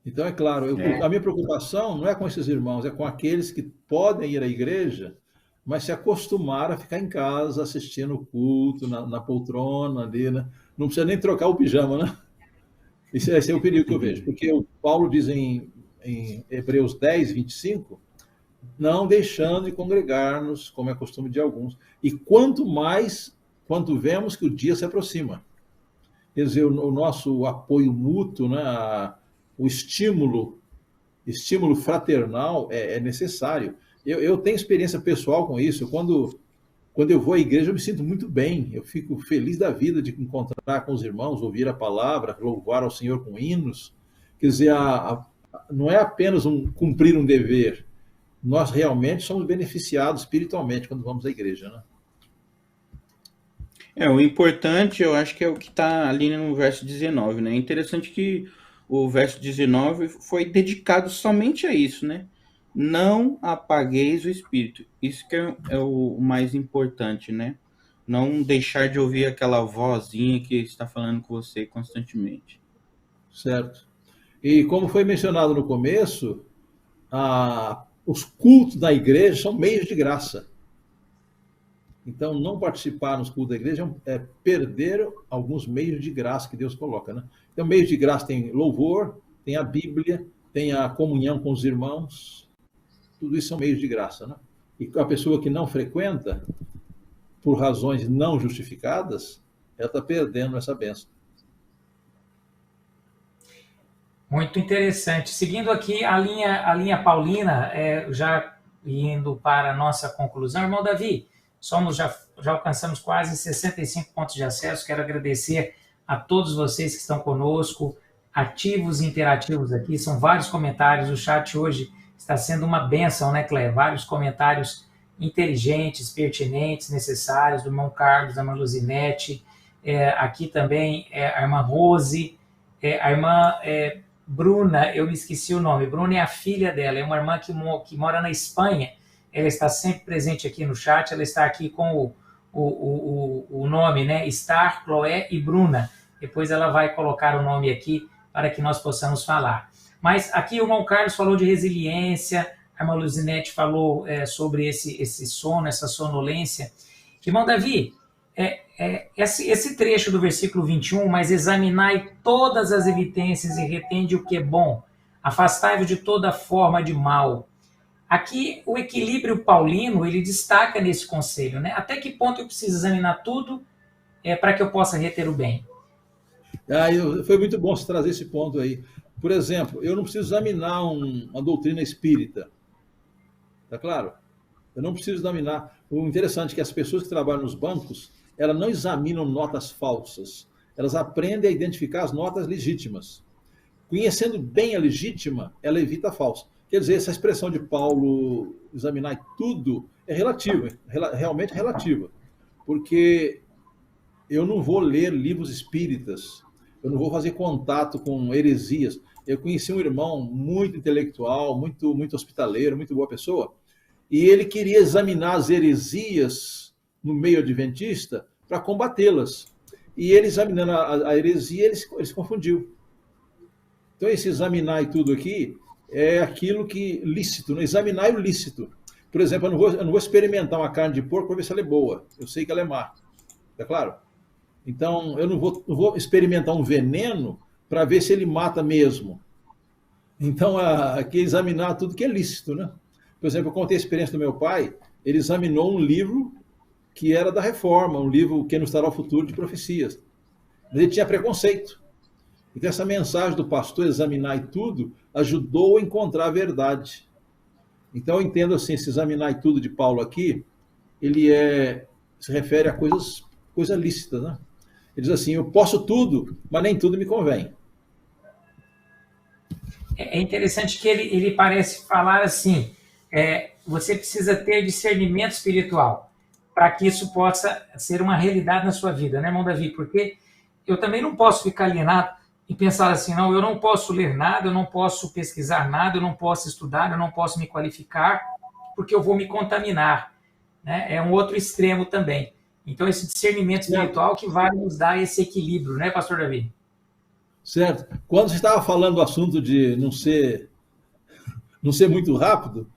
Então, é claro, a minha preocupação não é com esses irmãos, é com aqueles que podem ir à igreja, mas se acostumaram a ficar em casa assistindo o culto, na poltrona ali, né? Não precisa nem trocar o pijama, né? Esse é o perigo que eu vejo, porque o Paulo diz em Hebreus 10, 25, não deixando de congregar-nos, como é costume de alguns. E quanto vemos que o dia se aproxima. Quer dizer, o nosso apoio mútuo, né, o estímulo fraternal é necessário. Eu tenho experiência pessoal com isso. Quando eu vou à igreja, eu me sinto muito bem. Eu fico feliz da vida de encontrar com os irmãos, ouvir a palavra, louvar ao Senhor com hinos. Quer dizer, não é apenas cumprir um dever. Nós realmente somos beneficiados espiritualmente quando vamos à igreja, né? O importante, eu acho que é o que está ali no verso 19, né? É interessante que o verso 19 foi dedicado somente a isso, né? Não apagueis o espírito. Isso que é o mais importante, né? Não deixar de ouvir aquela vozinha que está falando com você constantemente. Certo. E como foi mencionado no começo, os cultos da igreja são meios de graça. Então, não participar nos cultos da igreja é perder alguns meios de graça que Deus coloca, né? Então, meios de graça tem louvor, tem a Bíblia, tem a comunhão com os irmãos. Tudo isso são meios de graça, né? E a pessoa que não frequenta, por razões não justificadas, ela está perdendo essa bênção. Muito interessante. Seguindo aqui a linha paulina, já indo para a nossa conclusão, irmão Davi, já alcançamos quase 65 pontos de acesso. Quero agradecer a todos vocês que estão conosco, ativos e interativos aqui. São vários comentários. O chat hoje está sendo uma bênção, né, Cléia? Vários comentários inteligentes, pertinentes, necessários, do irmão Carlos, da irmã Luzinete, aqui também a irmã Rose, a irmã Bruna, eu me esqueci o nome. Bruna é a filha dela, é uma irmã que mora na Espanha. Ela está sempre presente aqui no chat, ela está aqui com o nome, né? Star, Chloé e Bruna. Depois ela vai colocar o nome aqui para que nós possamos falar. Mas aqui o irmão Carlos falou de resiliência, a irmã Luzinete falou sobre esse sono, essa sonolência. Irmão Davi, esse trecho do versículo 21, mas examinai todas as evidências e retende o que é bom, afastai-vos de toda forma de mal. Aqui o equilíbrio paulino, ele destaca nesse conselho, né? Até que ponto eu preciso examinar tudo para que eu possa reter o bem? Foi muito bom você trazer esse ponto aí. Por exemplo, eu não preciso examinar uma doutrina espírita. Tá claro? Eu não preciso examinar. O interessante é que as pessoas que trabalham nos bancos, elas não examinam notas falsas. Elas aprendem a identificar as notas legítimas. Conhecendo bem a legítima, ela evita a falsa. Quer dizer, essa expressão de Paulo, examinar tudo, é relativa, realmente relativa. Porque eu não vou ler livros espíritas, eu não vou fazer contato com heresias. Eu conheci um irmão muito intelectual, muito hospitaleiro, muito boa pessoa, e ele queria examinar as heresias no meio adventista para combatê-las. E ele, examinando a heresia, ele se confundiu. Então, esse examinar e tudo aqui é aquilo que lícito, né? Examinar o lícito. Por exemplo, eu não vou experimentar uma carne de porco para ver se ela é boa. Eu sei que ela é má. Tá claro? Então, eu não vou experimentar um veneno para ver se ele mata mesmo. Então, aqui é examinar tudo que é lícito, né? Por exemplo, eu contei a experiência do meu pai, ele examinou um livro que era da Reforma, um livro que nos dará o futuro de profecias. Mas ele tinha preconceito. Então, essa mensagem do pastor, examinar e tudo, ajudou a encontrar a verdade. Então, eu entendo assim, esse examinar e tudo de Paulo aqui, ele se refere a coisas lícitas, né? Ele diz assim, eu posso tudo, mas nem tudo me convém. É interessante que ele parece falar assim, você precisa ter discernimento espiritual para que isso possa ser uma realidade na sua vida, né, irmão Davi? Porque eu também não posso ficar alienado e pensar assim, não, eu não posso ler nada, eu não posso pesquisar nada, eu não posso estudar, eu não posso me qualificar, porque eu vou me contaminar, né? É um outro extremo também. Então, esse discernimento espiritual que vai nos dar esse equilíbrio, né, pastor Davi? Certo. Quando você estava falando do assunto de não ser muito rápido,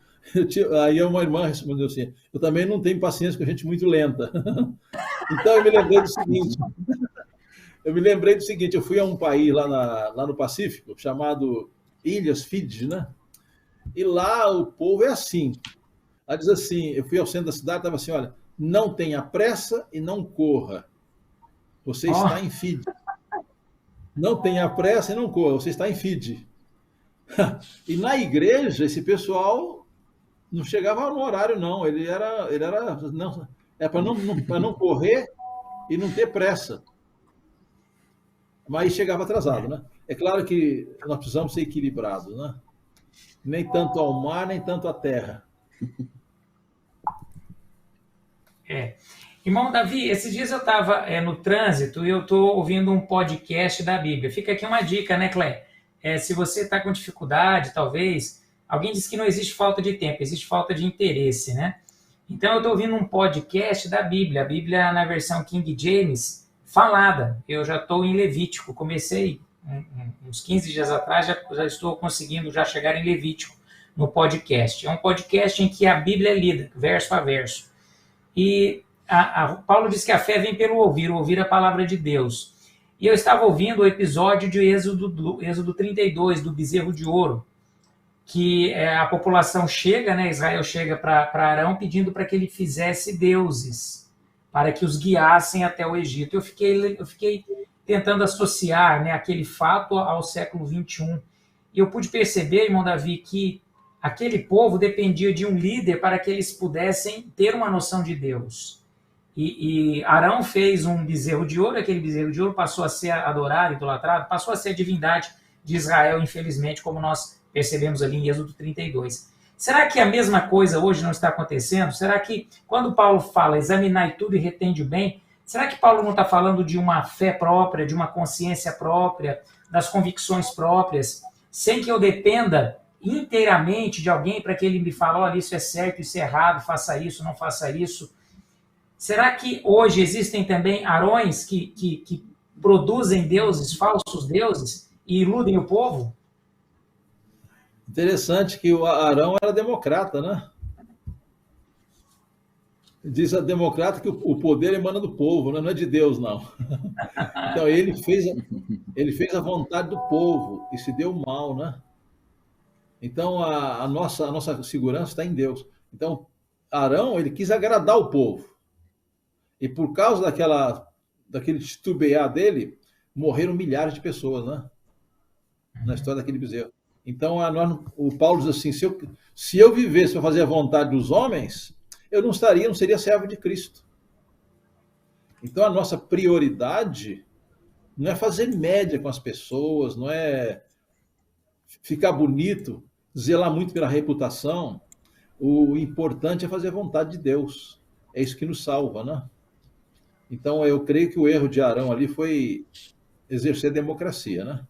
aí uma irmã respondeu assim, eu também não tenho paciência com gente muito lenta. Então, eu me lembrei do seguinte, eu fui a um país lá no Pacífico, chamado Ilhas Fiji, né? E lá o povo é assim. Ela diz assim, eu fui ao centro da cidade, estava assim, olha, não tenha pressa e não corra. Você está em Fiji. Não tenha pressa e não corra, você está em Fiji. E na igreja, esse pessoal não chegava no horário, não. Ele era para não correr e não ter pressa. Mas chegava atrasado, né? É claro que nós precisamos ser equilibrados, né? Nem tanto ao mar, nem tanto à terra. Irmão Davi, esses dias eu estava no trânsito e eu estou ouvindo um podcast da Bíblia. Fica aqui uma dica, né, Clé? Se você está com dificuldade, talvez, alguém disse que não existe falta de tempo, existe falta de interesse, né? Então eu estou ouvindo um podcast da Bíblia, a Bíblia na versão King James, falada. Eu já estou em Levítico, comecei uns 15 dias atrás, já estou conseguindo já chegar em Levítico no podcast. É um podcast em que a Bíblia é lida, verso a verso. E Paulo diz que a fé vem pelo ouvir a palavra de Deus. E eu estava ouvindo o episódio de Êxodo 32, do bezerro de ouro, que a população chega, né, Israel chega para Arão pedindo para que ele fizesse deuses, para que os guiassem até o Egito. Eu fiquei tentando associar, né, aquele fato ao século 21. E eu pude perceber, irmão Davi, que aquele povo dependia de um líder para que eles pudessem ter uma noção de Deus. E Arão fez um bezerro de ouro, aquele bezerro de ouro passou a ser adorado, idolatrado, passou a ser a divindade de Israel, infelizmente, como nós percebemos ali em Êxodo 32. Será que a mesma coisa hoje não está acontecendo? Será que, quando Paulo fala examinar tudo e retende o bem, será que Paulo não está falando de uma fé própria, de uma consciência própria, das convicções próprias, sem que eu dependa inteiramente de alguém para que ele me fale, olha, isso é certo, isso é errado, faça isso, não faça isso? Será que hoje existem também Arões que produzem deuses, falsos deuses, e iludem o povo? Interessante que o Arão era democrata, né? Diz a democrata que o poder emana do povo, né? Não é de Deus, não. Então ele fez a vontade do povo e se deu mal, né? Então a nossa segurança está em Deus. Então Arão, ele quis agradar o povo. E por causa daquele titubear dele, morreram milhares de pessoas, né? Na história daquele bezerro. Então, o Paulo diz assim, se eu vivesse para fazer a vontade dos homens, eu não seria servo de Cristo. Então, a nossa prioridade não é fazer média com as pessoas, não é ficar bonito, zelar muito pela reputação. O importante é fazer a vontade de Deus. É isso que nos salva, né? Então, eu creio que o erro de Arão ali foi exercer a democracia, né?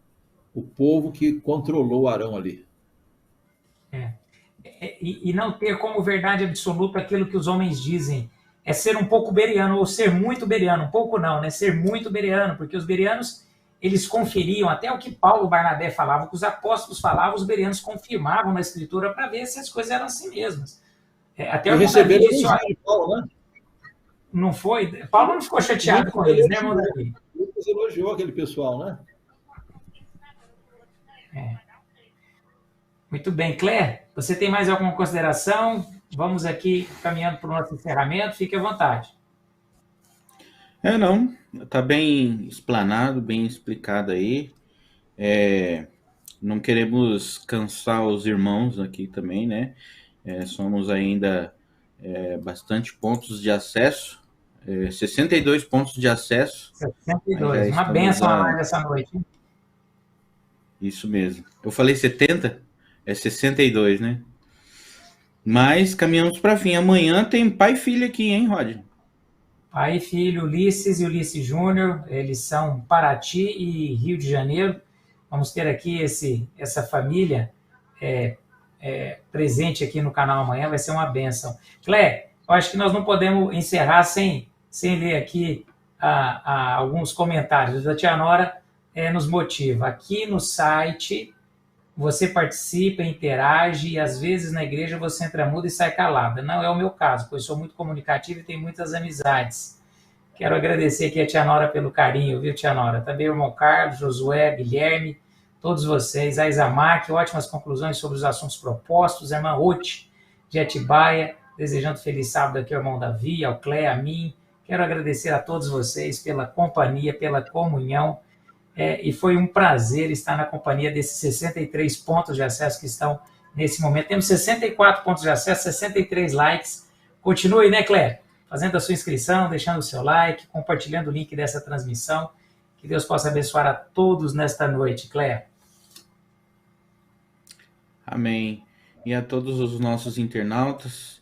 O povo que controlou Arão ali. E não ter como verdade absoluta aquilo que os homens dizem. É ser um pouco beriano, ou ser muito beriano. Um pouco não, né? Ser muito beriano, porque os berianos, eles conferiam, até o que Paulo e Barnabé falavam, o que os apóstolos falavam, os berianos confirmavam na Escritura para ver se as coisas eram assim mesmas. Até o receberam disse, de Paulo, né? Não foi? Paulo não ficou chateado com eles, né, irmão Davi? Lucas elogiou aquele pessoal, né? Muito bem. Claire, você tem mais alguma consideração? Vamos aqui caminhando para o nosso encerramento. Fique à vontade. Não. Está bem explanado, bem explicado aí. Não queremos cansar os irmãos aqui também, né? Somos ainda bastante pontos de acesso. 62 pontos de acesso. 62. Uma bênção a mais essa noite, hein? Isso mesmo. Eu falei 70? É 62, né? Mas caminhamos para fim. Amanhã tem pai e filho aqui, hein, Rod? Pai e filho, Ulisses e Ulisses Júnior. Eles são Paraty e Rio de Janeiro. Vamos ter aqui essa família presente aqui no canal amanhã. Vai ser uma bênção. Clé, eu acho que nós não podemos encerrar sem ler aqui alguns comentários. A tia Nora nos motiva. Aqui no site você participa, interage e às vezes na igreja você entra muda e sai calada. Não é o meu caso, pois sou muito comunicativo e tenho muitas amizades. Quero agradecer aqui a tia Nora pelo carinho, viu, tia Nora? Também o irmão Carlos, Josué, Guilherme, todos vocês. A Isamac, ótimas conclusões sobre os assuntos propostos. A irmã Ruth, de Atibaia, desejando feliz sábado aqui ao irmão Davi, ao Clé, a mim. Quero agradecer a todos vocês pela companhia, pela comunhão. E foi um prazer estar na companhia desses 63 pontos de acesso que estão nesse momento. Temos 64 pontos de acesso, 63 likes. Continue, né, Clé? Fazendo a sua inscrição, deixando o seu like, compartilhando o link dessa transmissão. Que Deus possa abençoar a todos nesta noite, Clé. Amém. E a todos os nossos internautas,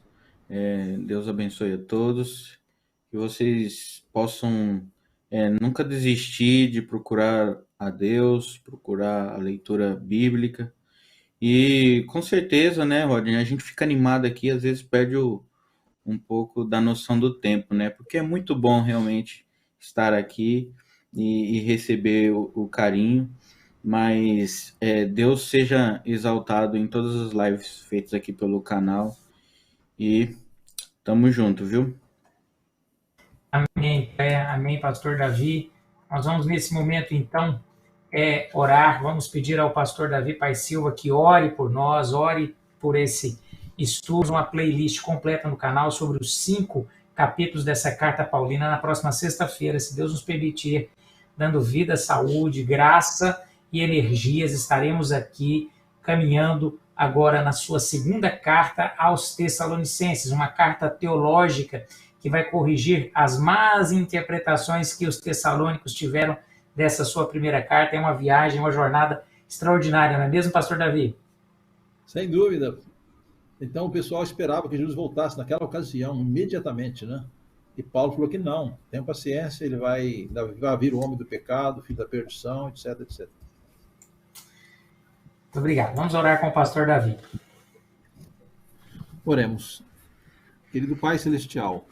Deus abençoe a todos. Que vocês possam nunca desistir de procurar a Deus, procurar a leitura bíblica. E com certeza, né, Rodney, a gente fica animado aqui, às vezes perde um pouco da noção do tempo, né? Porque é muito bom realmente estar aqui e receber o carinho. Mas Deus seja exaltado em todas as lives feitas aqui pelo canal. E tamo junto, viu? Amém, amém, pastor Davi. Nós vamos nesse momento, então, orar. Vamos pedir ao pastor Davi Pai Silva que ore por nós, ore por esse estudo, uma playlist completa no canal sobre os 5 capítulos dessa carta paulina na próxima sexta-feira, se Deus nos permitir, dando vida, saúde, graça e energias. Estaremos aqui caminhando agora na sua segunda carta aos Tessalonicenses, uma carta teológica que vai corrigir as más interpretações que os tessalônicos tiveram dessa sua primeira carta. É uma viagem, uma jornada extraordinária, não é mesmo, pastor Davi? Sem dúvida. Então o pessoal esperava que Jesus voltasse naquela ocasião, imediatamente, né? E Paulo falou que não, tenha paciência, ele vai vir o homem do pecado, filho da perdição, etc, etc. Muito obrigado. Vamos orar com o pastor Davi. Oremos. Querido Pai Celestial,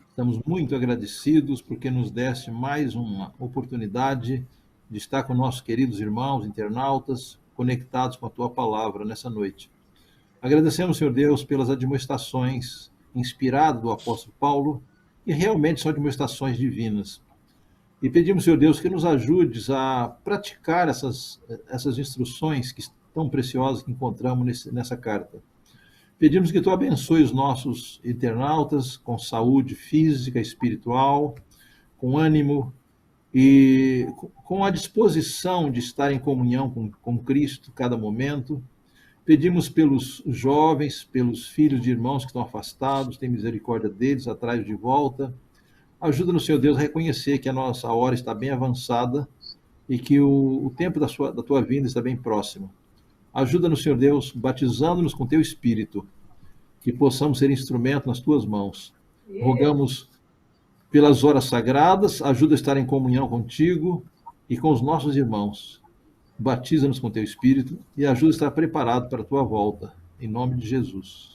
estamos muito agradecidos porque nos deste mais uma oportunidade de estar com nossos queridos irmãos internautas conectados com a Tua Palavra nessa noite. Agradecemos, Senhor Deus, pelas admoestações inspiradas do apóstolo Paulo, e realmente são admoestações divinas. E pedimos, Senhor Deus, que nos ajudes a praticar essas instruções que tão preciosas que encontramos nessa carta. Pedimos que Tu abençoe os nossos internautas com saúde física, espiritual, com ânimo e com a disposição de estar em comunhão com Cristo cada momento. Pedimos pelos jovens, pelos filhos de irmãos que estão afastados, tem misericórdia deles, atrai de volta. Ajuda-nos, Senhor Deus, a reconhecer que a nossa hora está bem avançada e que o tempo da Tua vinda está bem próximo. Ajuda-nos, Senhor Deus, batizando-nos com Teu Espírito, que possamos ser instrumento nas Tuas mãos. Rogamos pelas horas sagradas, ajuda a estar em comunhão contigo, e com os nossos irmãos. Batiza-nos com teu Espírito e ajuda a estar preparado para a tua volta. Em nome de Jesus.